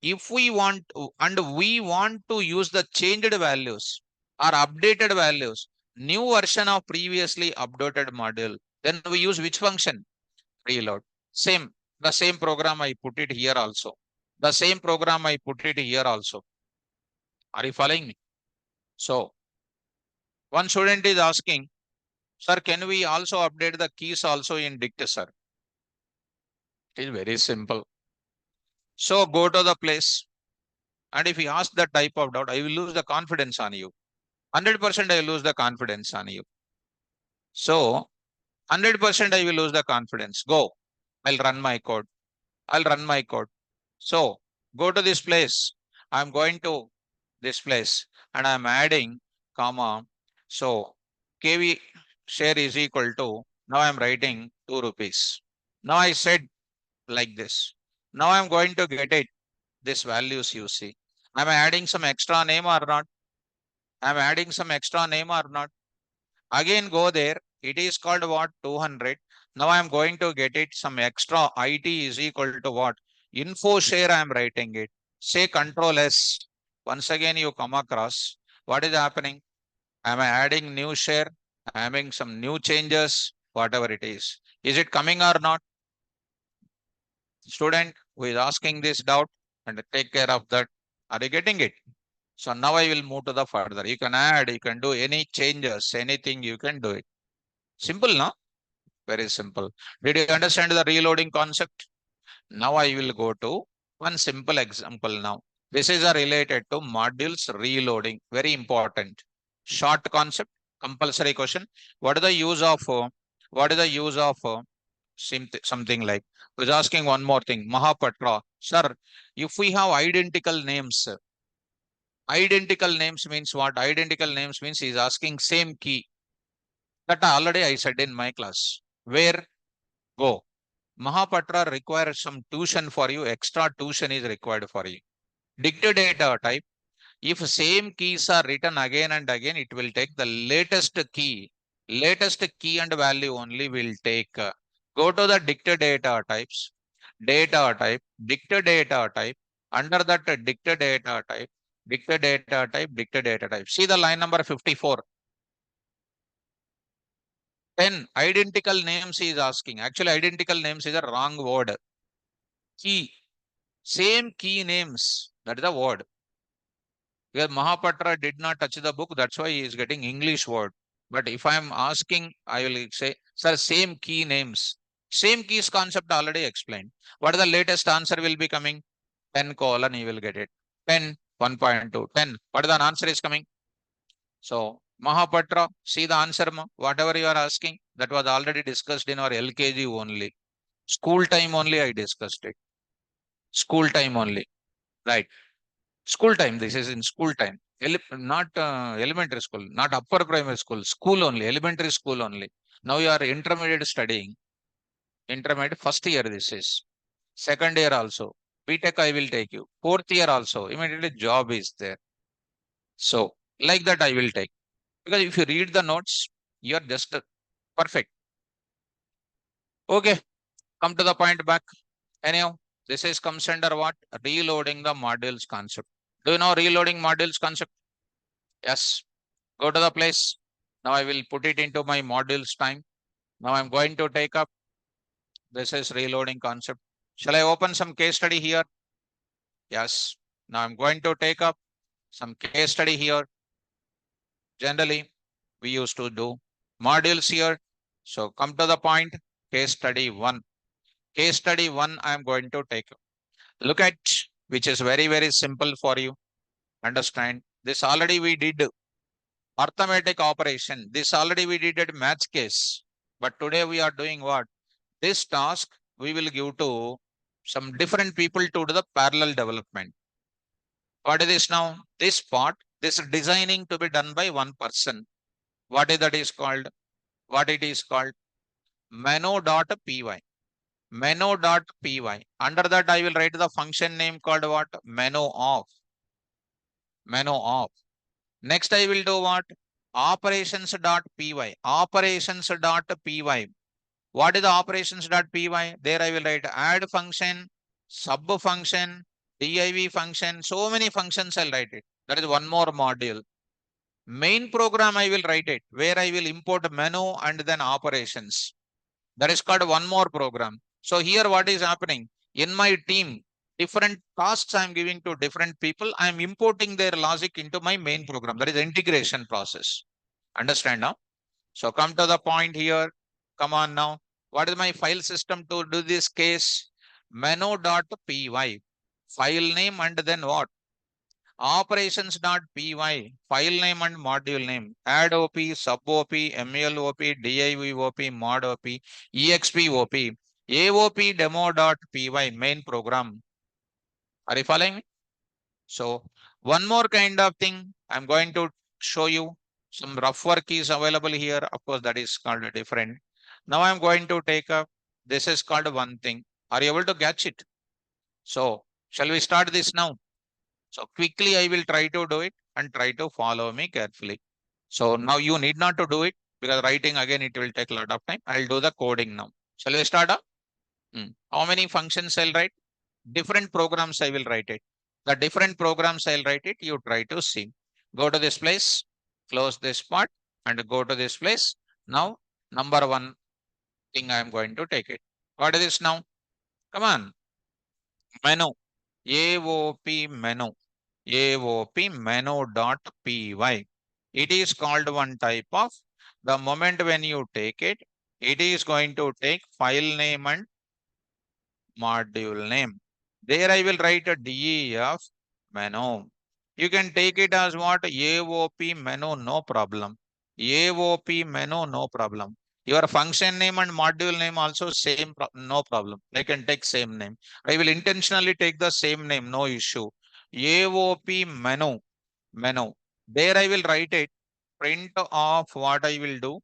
and we want to use the changed values or updated values, new version of previously updated module, then we use which function? Reload. Same, the same program I put it here also. The same program I put it here also. Are you following me? So one student is asking, sir, can we also update the keys also in dict, sir? It is very simple. So go to the place. And if you ask that type of doubt, I will lose the confidence on you. 100% I will lose the confidence on you. So 100% I will lose the confidence. Go. I'll run my code. I'll run my code. So go to this place. I'm going to this place and I'm adding comma. So KV share is equal to, now I'm writing 2 rupees. Now I said like this. Now I'm going to get it. This values you see. Am I adding some extra name or not? I'm adding some extra name or not? Again go there. It is called what? 200. Now I'm going to get it some extra IT is equal to what? Info share I'm writing it. Say control S. Once again you come across. What is happening? Am I adding new share? Having some new changes? Whatever it is. Is it coming or not? Student who is asking this doubt and take care of that. Are you getting it? So now I will move to the further. You can add, you can do any changes, anything you can do it. Simple, no? Very simple. Did you understand the reloading concept? Now I will go to one simple example now. This is a related to modules reloading. Very important. Short concept, compulsory question. What is the use of what is the use of something like? I was asking one more thing. Mahapatra, sir, if we have identical names means what? Identical names means he's asking same key. That already I said in my class. Where? Go. Mahapatra requires some tuition for you. Extra tuition is required for you. Dictate data type. If same keys are written again and again, it will take the latest key. Latest key and value only will take. Go to the dictate data types. Data type. Dictate data type. Under that dictate data type. Dictate data type. Dictate data type. See the line number 54. 10 identical names he is asking. Actually, identical names is a wrong word. Key. Same key names. That is the word. Because Mahapatra did not touch the book, that's why he is getting English word. But if I am asking, I will say, sir, same key names. Same keys concept already explained. What is the latest answer will be coming? 10 colon, you will get it. 10, 1.2, 10. What is the answer is coming? So, Mahapatra, see the answer, whatever you are asking, that was already discussed in our LKG only. School time only I discussed it. School time only. Right. School time. This is in school time. Not elementary school, not upper primary school. School only. Elementary school only. Now you are intermediate studying. Intermediate first year. This is second year also. BTech I will take you. Fourth year also. Immediately job is there. So like that I will take, because if you read the notes, you are just perfect. Okay. Come to the point back. Anyhow, this is comes under what? Reloading the modules concept. Do you know reloading modules concept? Yes. Go to the place. Now I will put it into my modules time. Now I'm going to take up. This is reloading concept. Shall I open some case study here? Yes. Now I'm going to take up some case study here. Generally, we used to do modules here. So come to the point. Case study 1. Case study 1 I'm going to take up. Look at, which is very, very simple for you. Understand? This already we did. Arithmetic operation. This already we did at maths case. But today we are doing what? This task we will give to some different people to do the parallel development. What is this now? This part, this designing to be done by one person. What is that is called? What it is called? Meno.py. Meno.py. Under that I will write the function name called what? Meno of. Meno of. Next I will do what? Operations.py. Operations.py. What is the operations.py? There I will write add function, sub function, div function. So many functions I'll write it. That is one more module. Main program I will write it, where I will import menu and then operations. That is called one more program. So here what is happening? In my team, different tasks I am giving to different people. I am importing their logic into my main program. That is the integration process. Understand now? So come to the point here. Come on now. What is my file system to do this case? Meno.py. File name and then what? Operations.py. File name and module name. Add OP, sub OP, ML OP, div OP, mod OP, exp OP. AOP demo.py main program. Are you following me? So one more kind of thing I'm going to show you. Some rough work is available here. Of course, that is called different. Now I'm going to take up, this is called one thing. Are you able to catch it? So shall we start this now? So quickly I will try to do it and try to follow me carefully. So now you need not to do it, because writing again it will take a lot of time. I'll do the coding now. Shall we start up? How many functions I'll write? Different programs I will write it. The different programs I'll write it, you try to see. Go to this place, close this part and go to this place. Now, number one thing I am going to take it. What is this now? Come on. Menu. AOP menu. AOP menu.py. It is called one type of, the moment when you take it, it is going to take file name and module name. There I will write a DEF menu. You can take it as what? AOP menu, no problem. AOP menu, no problem. Your function name and module name also same, no problem. I can take same name. I will intentionally take the same name, no issue. AOP menu, menu. There I will write it. Print of what I will do.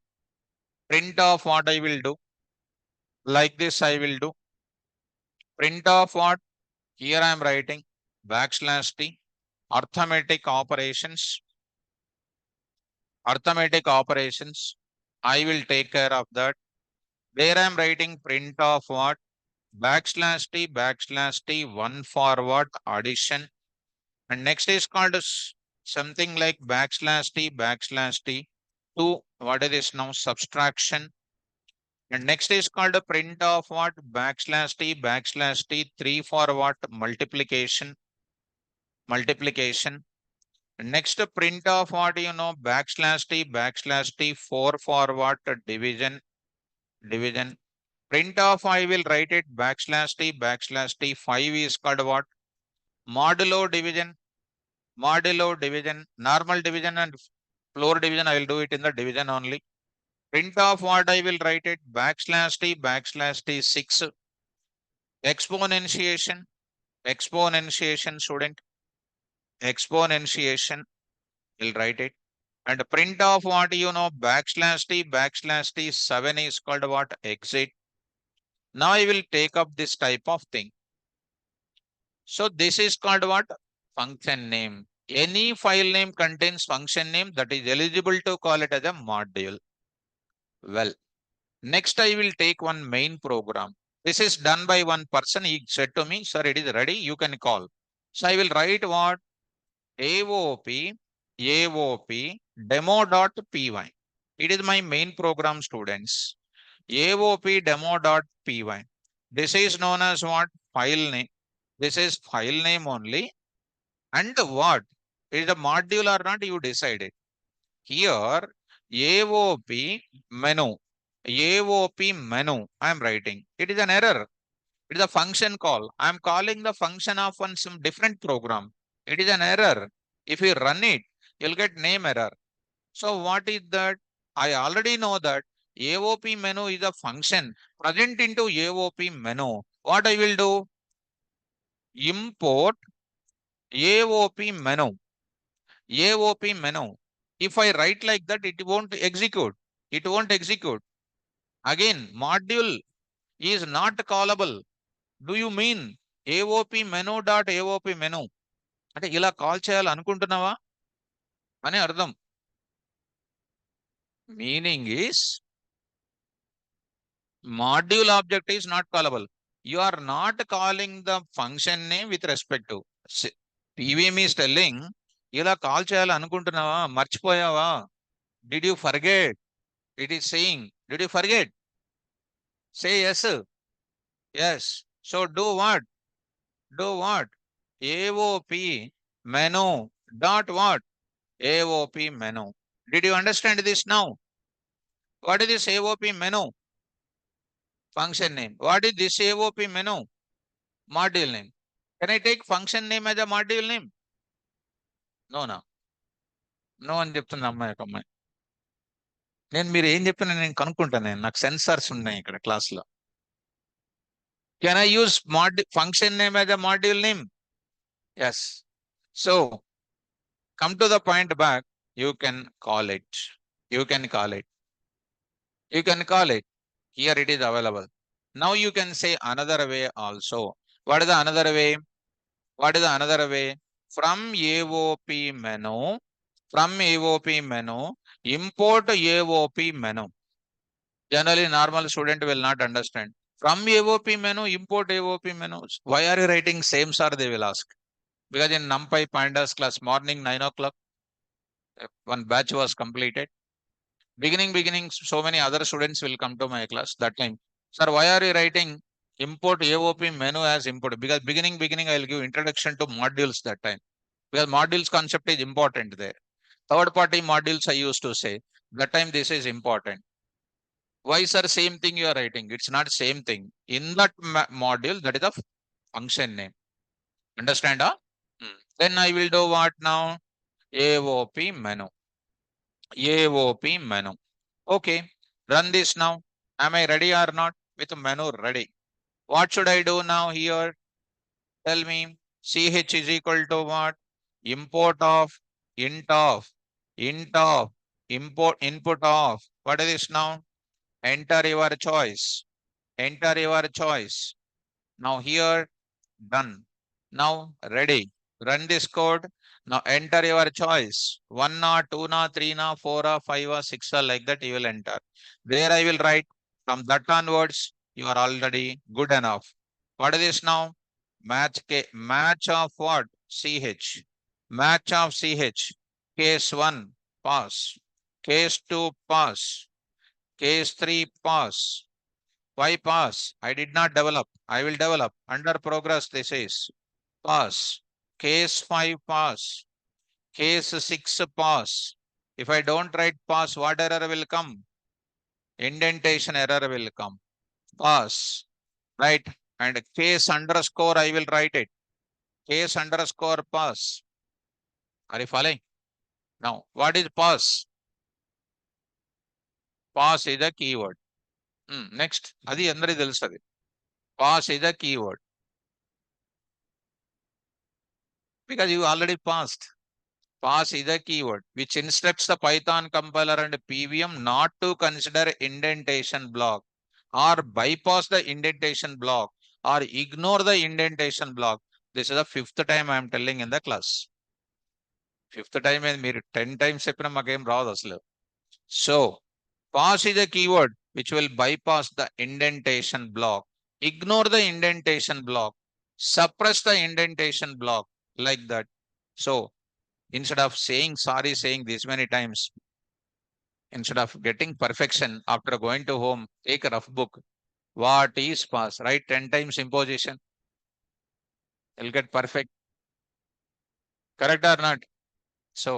Print of what I will do. Like this I will do. Print of what? Here I am writing \t, arithmetic operations. Arithmetic operations. I will take care of that. There I am writing print of what? \t, one for what? Addition. And next is called as something like \t, two. What is this now? Subtraction. And next is called a print of what? \t, three for what? Multiplication. Multiplication. Next print of what? \t, four for what? Division. Division. Print of I will write it \t, five is called what? Modulo division. Modulo division. Normal division and floor division I will do it in the division only. Print of what I will write it \t, six. Exponentiation. Exponentiation, student. Exponentiation. We'll write it. And print of what \t, seven is called what? Exit. Now I will take up this type of thing. So this is called what? Function name. Any file name contains function name that is eligible to call it as a module. Well, next I will take one main program. This is done by one person. He said to me, sir, it is ready. You can call. So I will write what? AOP demo.py. It is my main program, students. AOP demo.py. This is known as what? File name. This is file name only. And what? Is the module or not? You decide it. Here, AOP menu. AOP menu. I am writing. It is an error. It is a function call. I am calling the function of some different program. It is an error. If you run it, you'll get name error. So what is that? I already know that AOP menu is a function present into AOP menu. What I will do? Import AOP menu. AOP menu. If I write like that, it won't execute. It won't execute. Again, module is not callable. Do you mean AOP menu dot AOP menu? అంటే ఇలా call చేయాలి అనుకుంటున్నావా అని అర్థం. Meaning is module object is not callable. You are not calling the function name with respect to. PVM is telling ఇలా call చేయాలి అనుకుంటున్నావా, మర్చిపోయావా? Did you forget? It is saying, did you forget? Say yes. Yes. So do what? Do what? AOP menu dot what? AOP menu. Did you understand this now? What is this AOP menu? Function name. What is this AOP menu? Module name. Can I take function name as a module name? No, no. No అని చెప్తుంది అమ్మాయి ఒక అమ్మాయి. నేను మీరు ఏం చెప్పినా నేను కనుక్కుంటాను. నాకు సెన్సార్స్ ఉన్నాయి ఇక్కడ క్లాస్లో. Can I use function name as a module name? Yes. So come to the point back. You can call it. You can call it. You can call it. Here it is available. Now you can say another way also. What is the another way? What is the another way? From AOP menu, import AOP menu. Generally, normal student will not understand. From AOP menu, import AOP menus. Why are you writing same, sir? They will ask. Because in NumPy Pandas class, morning 9 o'clock, one batch was completed. Beginning, so many other students will come to my class that time. Sir, why are you writing import AOP menu as import? Because beginning, I will give introduction to modules that time. Because modules concept is important there. Third party modules I used to say. That time this is important. Why, sir, same thing you are writing? It's not same thing. In that module, that is the function name. Understand? Huh? Then I will do what now? AOP menu. AOP menu. Okay, run this now. Am I ready or not? With menu ready. What should I do now here? Tell me. CH is equal to what? Import of, int of, import, input of. What is this now? Enter your choice. enter your choice. Now here, done. Now ready. Run this code. Now enter your choice. 1 na, 2 na, 3 na, 4 na, 5 or 6 or like that you will enter. There I will write from that onwards you are already good enough. What is this now? Match of what? CH. Match of CH. Case 1 pass. Case 2 pass. Case 3 pass. Why pass? I did not develop. I will develop. Under progress, this is pass. Case 5 pass. Case 6 pass. If I don't write pass, what error will come? Indentation error will come. Pass. Right? And case underscore, I will write it. Case underscore pass. Are you following? Now, what is pass? Pass is a keyword. Next. Adi andari telusadi. Pass is a keyword. Because you already passed. Pass is a keyword which instructs the Python compiler and PVM not to consider indentation block or bypass the indentation block or ignore the indentation block. This is the 5th time I am telling in the class. 5th time and మీరు 10 times చెప్పినా మాకేం రాదు అసలు. So, pass is a keyword which will bypass the indentation block. Ignore the indentation block. Suppress the indentation block like that. So, instead of saying sorry, saying this many times, instead of getting perfection after going to home, take a rough book. What is pass? Write 10 times imposition. You'll get perfect. Correct or not? So,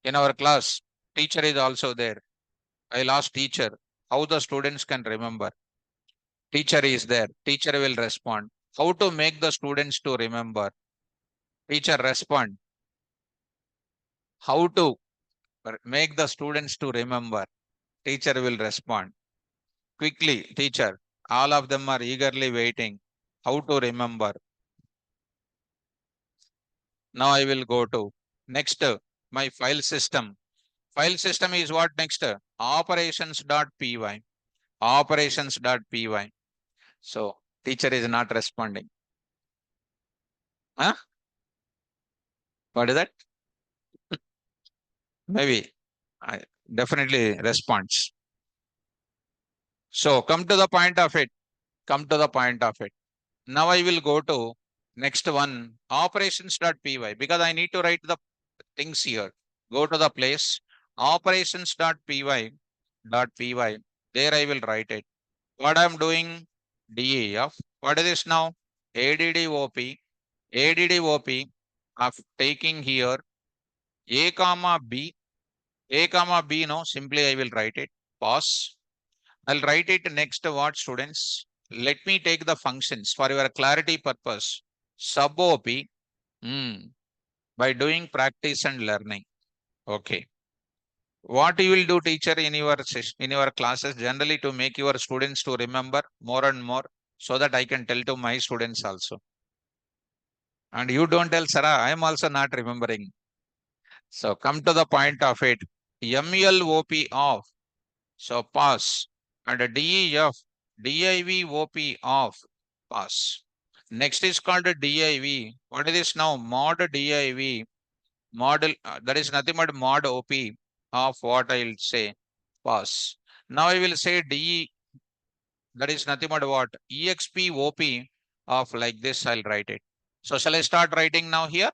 in our class, teacher is also there. I'll ask teacher how the students can remember. Teacher is there. Teacher will respond. How to make the students to remember? Teacher respond. How to make the students to remember? Teacher will respond. Quickly, teacher. All of them are eagerly waiting. How to remember? Now I will go to next, my file system. File system is what next? Operations.py. Operations.py. So teacher is not responding. Huh? What is that? Maybe. I definitely responds. So come to the point of it. Come to the point of it. Now I will go to next one, operations.py, because I need to write the things here. Go to the place, operations.py, there I will write it. What I am doing, DEF. What is this now? ADDOP, ADDOP of taking here A comma B, A comma B, no, simply I will write it, pause. I'll write it next what students? Let me take the functions for your clarity purpose. Sub OP, by doing practice and learning. Okay. What you will do, teacher, in your classes generally to make your students to remember more and more, so that I can tell to my students also. And you don't tell, Sarah, I am also not remembering. So come to the point of it. MLOP off. So pass. And DEF, DIV off. Pass. Next is called a DIV. What is this now? Mod DIV. Model, that is nothing but mod OP of what I will say. Pass. Now I will say DE, that is nothing but what? EXP OP of like this, I'll write it. So shall I start writing now here?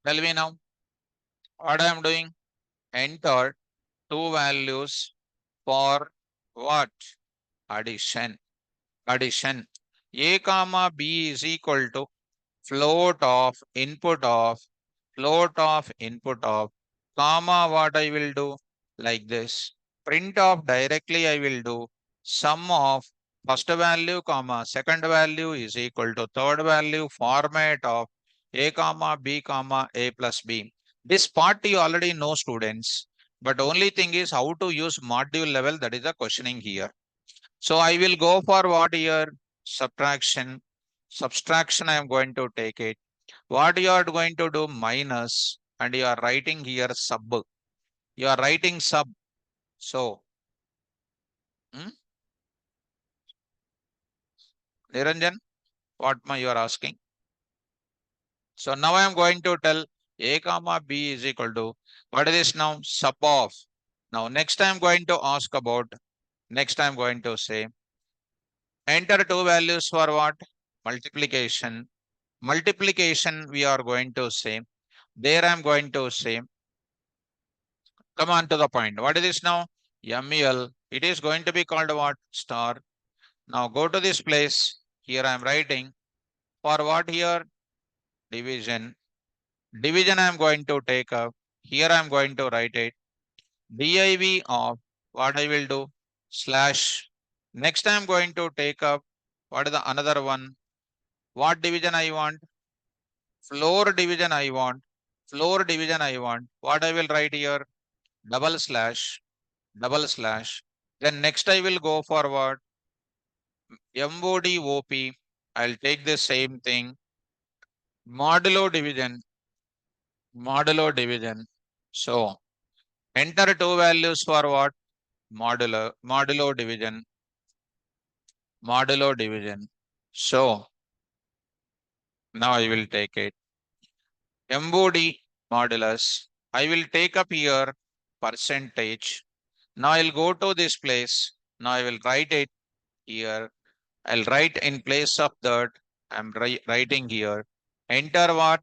Tell me now. What I am doing? Enter two values for what? Addition. Addition. A comma B is equal to float of input of comma what I will do like this. Print of directly I will do sum of first value comma second value is equal to third value format of A comma B comma A plus B. This part you already know, students, but only thing is how to use module level, that is the questioning here. So I will go for what here? Subtraction. Subtraction I am going to take it. What you are going to do? Minus, and you are writing here sub. You are writing sub. So, Niranjan, what you are asking? So now I am going to tell A comma B is equal to, what is this now? Sub of. Now next I am going to ask about, next I am going to say, enter two values for what? Multiplication. Multiplication we are going to say, there I am going to say, come on to the point. What is this now? ML. It is going to be called what? Star. Now go to this place. Here I am writing for what here? Division. Division I am going to take up. Here I am going to write it. Div of what I will do? Slash. Next I am going to take up. What is the another one? What division I want? Floor division I want. Floor division I want. What I will write here? Double slash. Double slash. Then next I will go forward. MODOP. I'll take the same thing. Modulo division. Modulo division. So enter two values for what? Modulo division. Modulo division. So now I will take it. MOD modulus. I will take up here percentage. Now I'll go to this place. Now I will write it here. I'll write in place of that. I'm writing here. Enter what?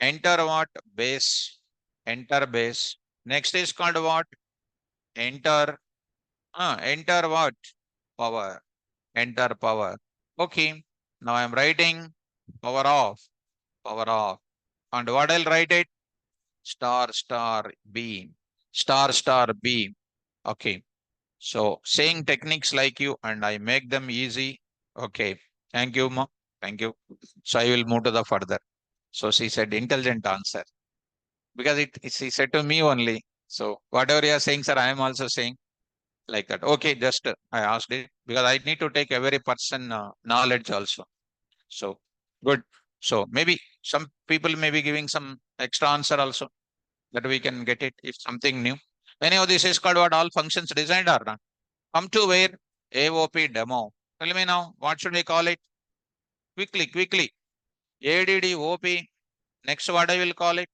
Enter what? Base. Enter base. Next is called what? Enter. Enter what? Power. Enter power. Okay. Now I'm writing power off. Power off. And what I'll write it? Star star B. Star star B. Okay. So saying techniques like you and I make them easy. Okay. Thank you, ma. Thank you. So I will move to the further. So she said intelligent answer because she said to me only. So whatever you are saying, sir, I am also saying like that. Okay, just I asked it because I need to take every person knowledge also. So good. So maybe some people may be giving some extra answer also that we can get it if something new. Anyhow, this is called what all functions designed are not. Come to where AOP demo. Tell me now, what should we call it? Quickly, quickly. ADDOP. Next, what I will call it?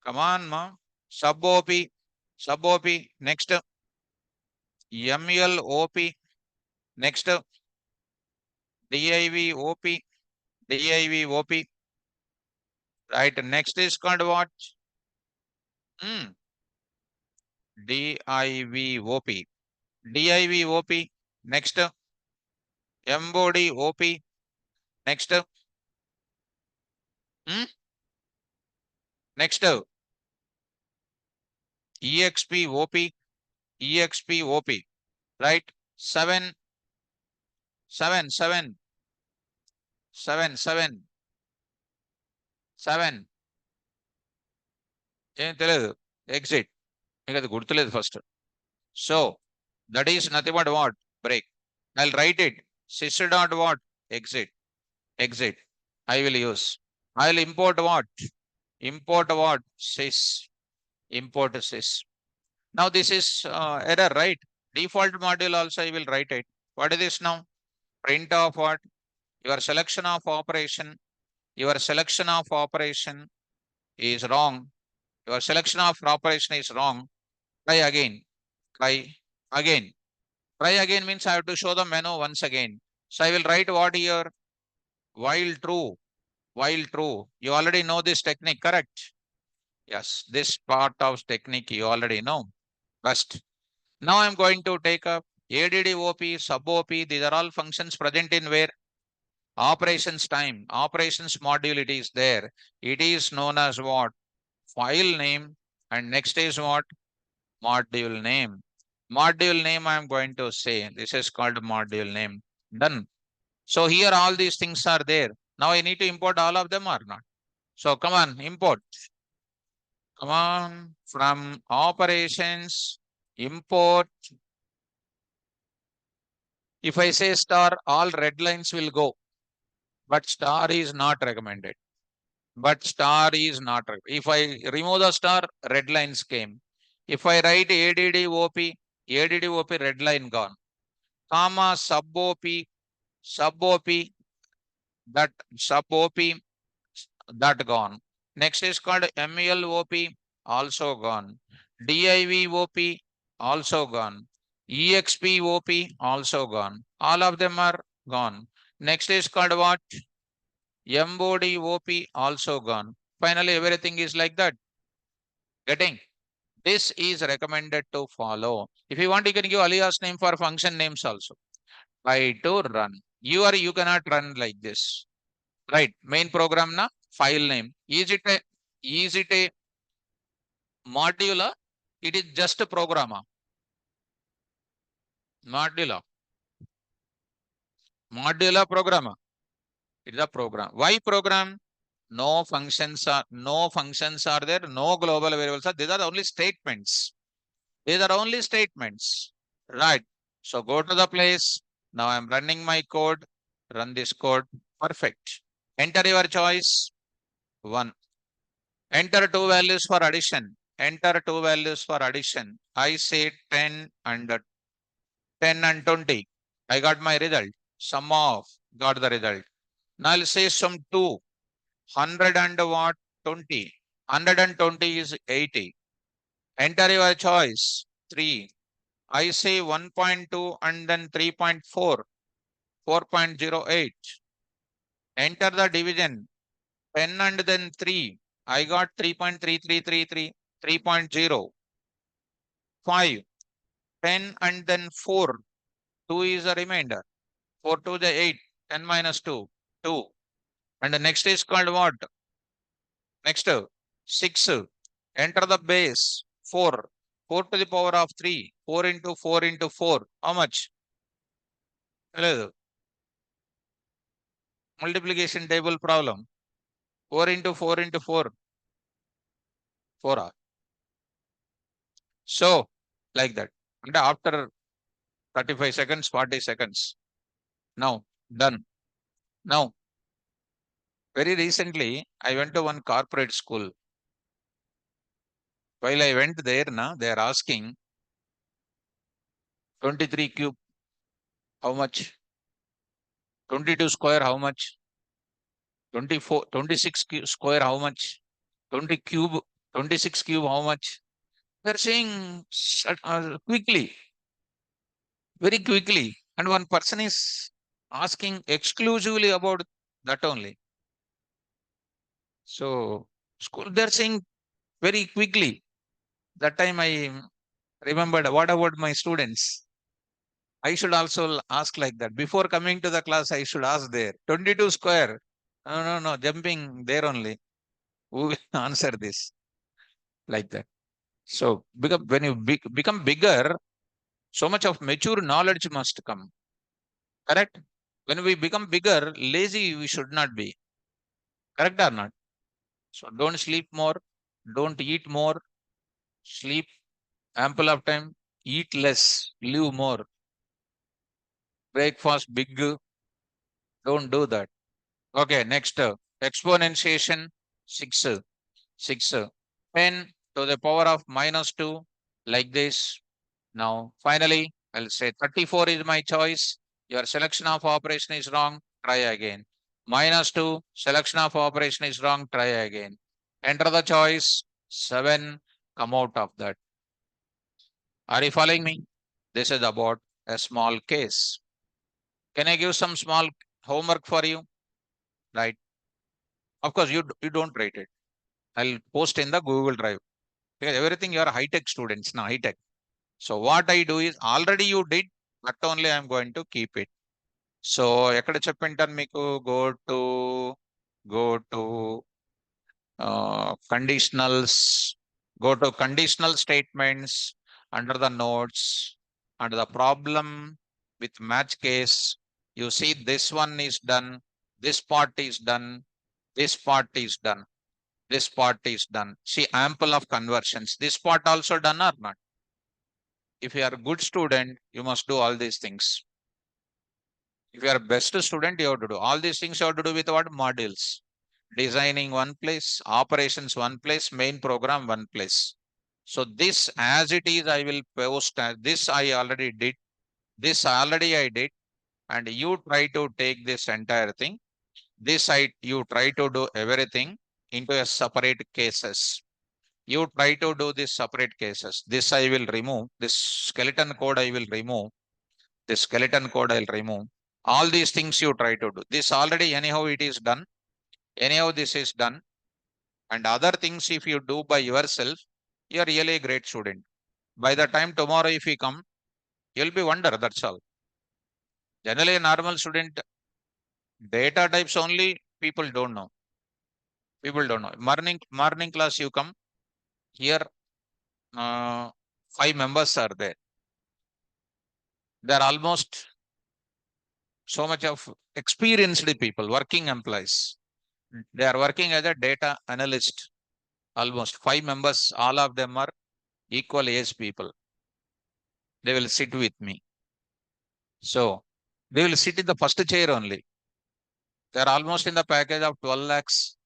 Come on, ma. Sub OP. Sub OP. Next, MLOP. Next, DIVOP. DIVOP. Right. Next is called what? DIVOP. DIVOP. Next, MODOP. Next, next, EXPOP. EXPOP. Right? 7, 7, 7, 7, 7, 7. ఏం తెలియదు exit మీకు అది గుర్తులేదు first so that is nothing but what break I will write it this dot what exit exit I will use. I will import what? Import what? Sys. Import sys. Now this is error, right? Default module also I will write it. What is this now? Print of what? Your selection of operation. Your selection of operation is wrong. Your selection of operation is wrong. Try again. Try again. Try again means I have to show the menu once again. So I will write what here? While true. While true. You already know this technique, correct? Yes, this part of technique you already know. First. Now I'm going to take up ADDOP, sub-OP. These are all functions present in where? Operations time. Operations module it is there. It is known as what? File name. And next is what? Module name. Module name I am going to say. This is called module name. Done. So here all these things are there. Now I need to import all of them or not? So come on, import. Come on, from operations, import. If I say star, all red lines will go. But star is not recommended. But star is not. If I remove the star, red lines came. If I write ADDOP, ADDOP red line gone. Comma sub OP, sub OP, that sub OP, that gone. Next is called MELOP, also gone. DIVOP, also gone. EXPOP, also gone. All of them are gone. Next is called what? MODOP, also gone. Finally, everything is like that. Getting? This is recommended to follow. If you want, you can give alias name for function names also. Try to run. You cannot run like this. Right? Main program na file name. Is it a module? It is just a program. Module. Modular program. It is a program. Why program? No functions are there. No global variables are. These are only statements. These are only statements. Right. So go to the place. Now I'm running my code. Run this code. Perfect. Enter your choice. 1. Enter two values for addition. Enter two values for addition. I say 10 and 20. I got my result. Sum of, got the result. Now I'll say sum 2. 100 and what? 20. 120 is 80. Enter your choice. 3. I say 1.2 and then 3.4. 4.08. Enter the division. 10 and then 3. I got 3.3333. 3.0. 5. 10 and then 4. 2 is a remainder. 4 to the 8. 10 minus 2. 2. And the next is called what? Next, 6. Enter the base. 4. 4 to the power of 3. 4 into 4 into 4. How much? Multiplication table problem. 4 into 4 into 4. 4. So, like that. And after 35 seconds, 40 seconds. Now, done. Now, very recently, I went to one corporate school. While I went there, they are asking 23 cube, how much? 22 square, how much? 24, 26 square, how much? 20 cube, 26 cube, how much? They're saying quickly, very quickly. And one person is asking exclusively about that only. So, school, they're saying very quickly. That time I remembered, what about my students? I should also ask like that. Before coming to the class, I should ask there. 22 square. No, jumping there only. Who will answer this? Like that. So when you become bigger, so much of mature knowledge must come. Correct? When we become bigger, lazy we should not be. Correct or not? So don't sleep more, don't eat more, sleep ample of time, eat less, live more. Breakfast big, don't do that. Okay, next exponentiation 6, 6, 10 to the power of minus 2, like this. Now, finally, I'll say 34 is my choice. Your selection of operation is wrong. Try again. Minus 2, selection of operation is wrong. Try again. Enter the choice. 7, come out of that. Are you following me? This is about a small case. Can I give some small homework for you? Right. Of course, you don't write it. I'll post in the Google Drive. Because everything you are high-tech students now, high-tech. So what I do is already you did, but only I'm going to keep it. So ఎక్కడ చెప్పింటాను మీకు go to conditionals, go to conditional statements under the notes, under the problem with match case. You see this one is done, this part is done, this part is done, this part is done. See ample of conversions. This part also done or not? If you are a good student, you must do all these things. If you are best student, you have to do all these things. You have to do with what? Modules. Designing one place, operations one place, main program one place. So this as it is, I will post. This I already did. This already I did. and you try to take this entire thing. This side, you try to do everything into a separate cases. You try to do this separate cases. This I will remove. This skeleton code I will remove. This skeleton code I'll remove. All these things you try to do. This already anyhow it is done. Anyhow this is done. And other things if you do by yourself, you are really a great student. By the time tomorrow if you come, you'll be wonder. That's all. Generally, a normal student data types only people don't know. People don't know. Morning class you come here. Uh, 5 members are there. They're almost so much of experienced people, working employees. They are working as a data analyst. Almost 5 members. All of them are equal age people. They will sit with me. So they will sit in the first chair only. They are almost in the package of 12 lakhs,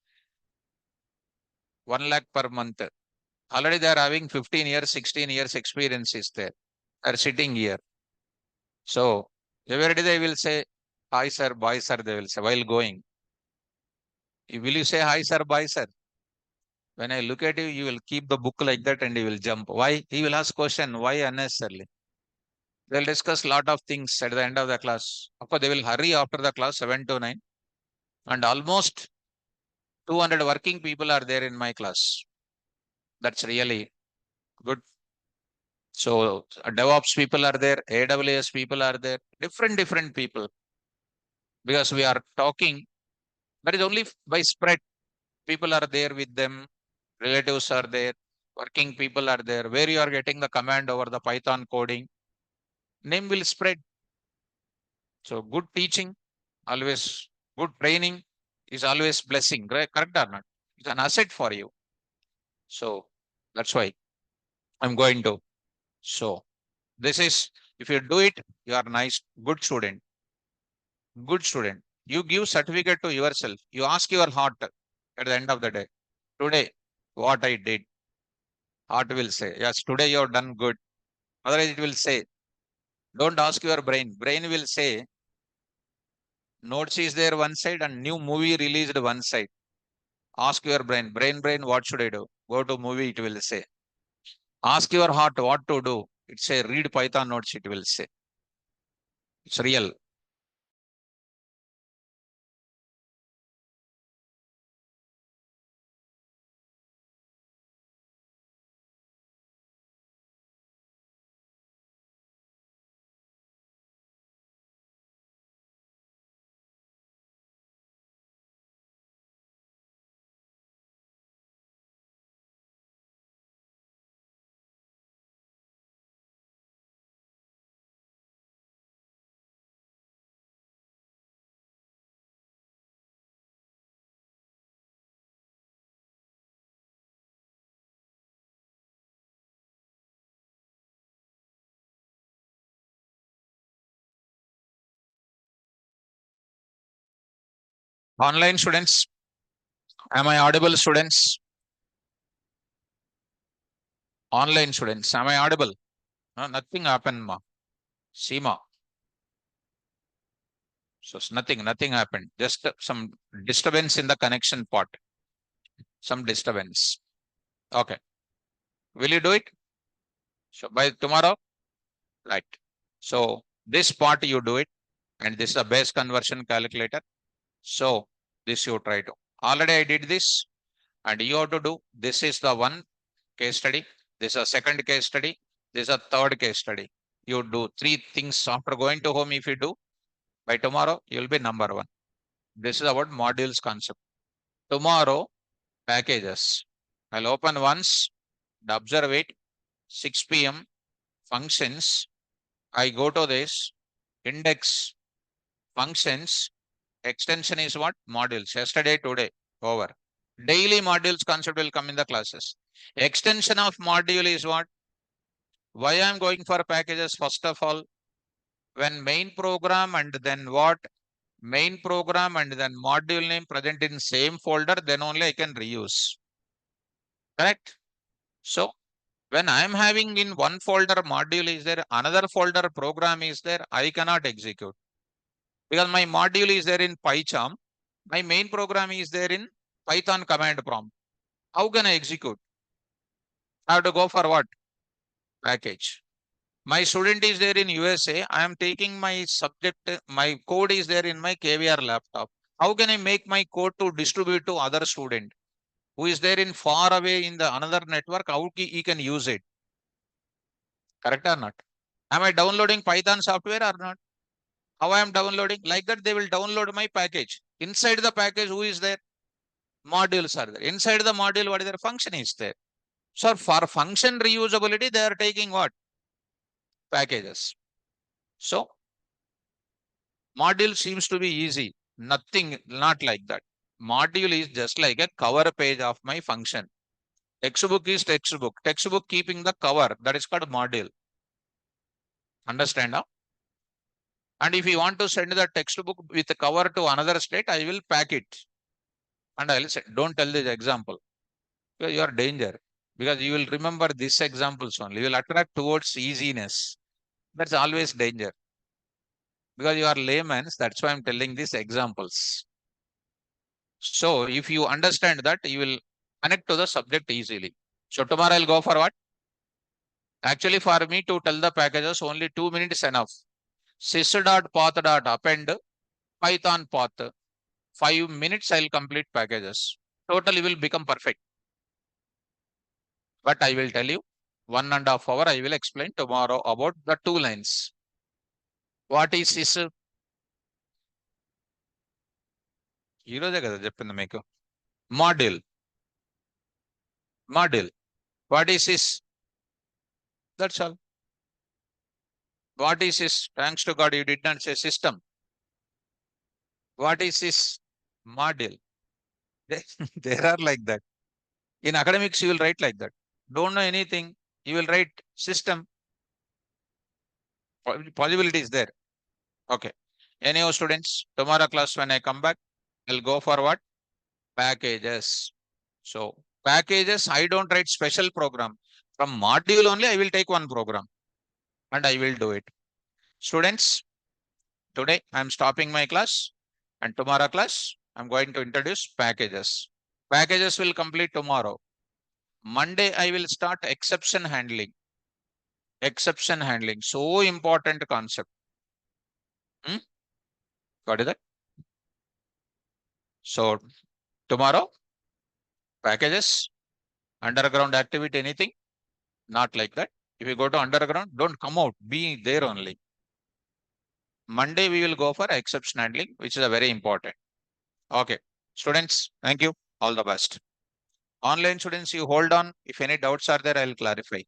1 lakh per month. Already they are having 15 years, 16 years experience is there. They are sitting here. So every day they will say, hi sir, bye sir, they will say while going. Will you say hi sir, bye sir? When I look at you, you will keep the book like that and you will jump. Why? He will ask question, why unnecessarily? They'll discuss lot of things at the end of the class. Of course, they will hurry after the class 7 to 9. And almost 200 working people are there in my class. That's really good. So DevOps people are there, AWS people are there, different people. Because we are talking, that is only by spread. People are there with them, relatives are there, working people are there. Where you are getting the command over the Python coding, name will spread. So good teaching, always good training is always blessing, right? Correct or not? It's an asset for you. So that's why I'm going to. So this is, if you do it, you are nice, good student, good student. You give certificate to yourself. You ask your heart at the end of the day. Today, what I did, heart will say, yes, today you have done good. Otherwise, it will say, don't ask your brain. Brain will say, notes is there one side and new movie released one side. Ask your brain, what should I do? Go to movie, it will say. Ask your heart what to do. It say, read Python notes, it will say. It's real. Online students, am I audible students? Online students, am I audible? Nothing happened, ma. Seema. So nothing happened. Just some disturbance in the connection part. Some disturbance. Okay. Will you do it? So by tomorrow? Right. So this part you do it. And this is a base conversion calculator. So this you try to. Already I did this. And you have to do. This is the one case study. This is a second case study. This is a third case study. You do 3 things after going to home. If you do, by tomorrow, you'll be number one. This is about modules concept. Tomorrow, packages. I'll open once, observe it, 6 p.m. functions. I go to this index functions. Extension is what? Modules. Yesterday, today, over. Daily modules concept will come in the classes. Extension of module is what? Why I'm going for packages? First of all, when main program and then what? Main program and then module name present in same folder, then only I can reuse. Correct? So when I am having in one folder module is there, another folder program is there, I cannot execute. because my module is there in PyCharm. My main program is there in Python command prompt. How can I execute? I have to go for what? Package. My student is there in USA. I am taking my subject, my code is there in my KVR laptop. How can I make my code to distribute to other student who is there in far away in the another network? How he can use it? Correct or not? Am I downloading Python software or not? How I am downloading? Like that, they will download my package. Inside the package, who is there? Modules are there. Inside the module, what is their function is there? So for function reusability, they are taking what? Packages. So module seems to be easy. Nothing, not like that. Module is just like a cover page of my function. Textbook is textbook. Textbook keeping the cover. That is called module. Understand now? And if you want to send the textbook with the cover to another state, I will pack it. And I will say, don't tell this example. Because you are danger. Because you will remember these examples only. You will attract towards easiness. That's always danger. Because you are layman, that's why I'm telling these examples. So if you understand that, you will connect to the subject easily. So tomorrow I'll go for what? Actually, for me to tell the packages, only 2 minutes enough. Sys.path append Python path. 5 minutes I'll complete packages. Totally will become perfect. But I will tell you, 1.5 hours I will explain tomorrow about the 2 lines. What is sys? ఈ రోజే కదా చెప్పింది మీకు module. Module. What is this? That's all. What is this? Thanks to God, you did not say system. What is this? Module. There are like that. In academics, you will write like that. Don't know anything, you will write system. Possibility is there. Okay. Anyhow, students, tomorrow class when I come back, I'll go for what? Packages. So packages, I don't write special program. From module only, I will take one program and I will do it. Students, today I'm stopping my class and tomorrow class, I'm going to introduce packages. Packages will complete tomorrow. Monday, I will start exception handling. Exception handling, so important concept. Got it? So tomorrow, packages, underground activity, anything? Not like that. If you go to underground, don't come out, be there only. Monday, we will go for exception handling, which is a very important. Okay. Students, thank you. All the best. Online students, you hold on. If any doubts are there, I'll clarify.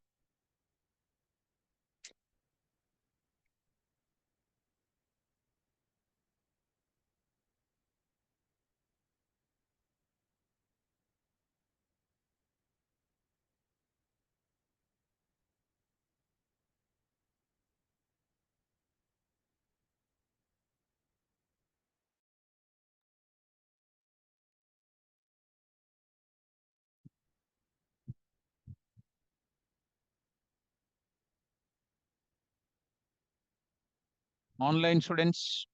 Online students,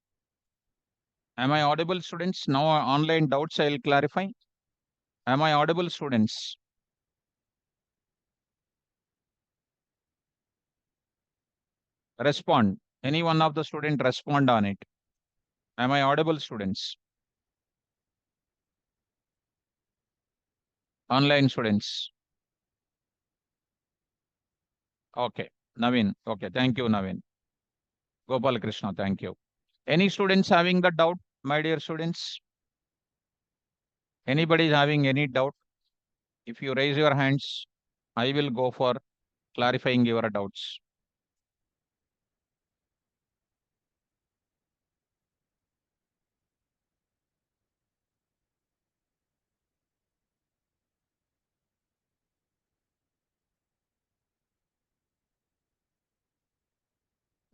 am I audible, students? Now online doubts, I'll clarify. Am I audible, students? Respond. Any one of the student respond on it. Am I audible, students? Online students. Okay. Naveen. Okay. Thank you, Naveen. Gopal Krishna. Thank you. Any students having the doubt, my dear students? Anybody is having any doubt? If you raise your hands, I will go for clarifying your doubts.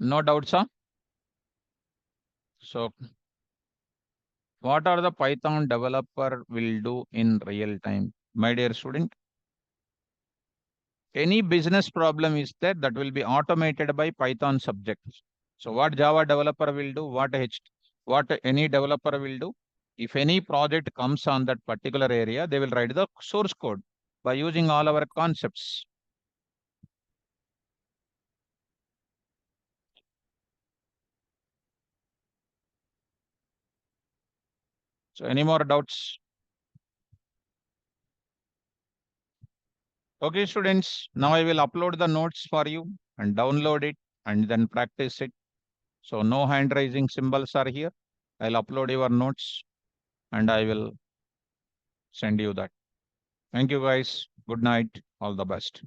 No doubts, huh? So what are the Python developer will do in real time? My dear student, any business problem is there that will be automated by Python subjects. So what Java developer will do, what what any developer will do, if any project comes on that particular area, they will write the source code by using all our concepts. So any more doubts? Okay, students, now I will upload the notes for you and download it and then practice it. So no hand raising symbols are here. I'll upload your notes and I will send you that. Thank you guys. Good night. All the best.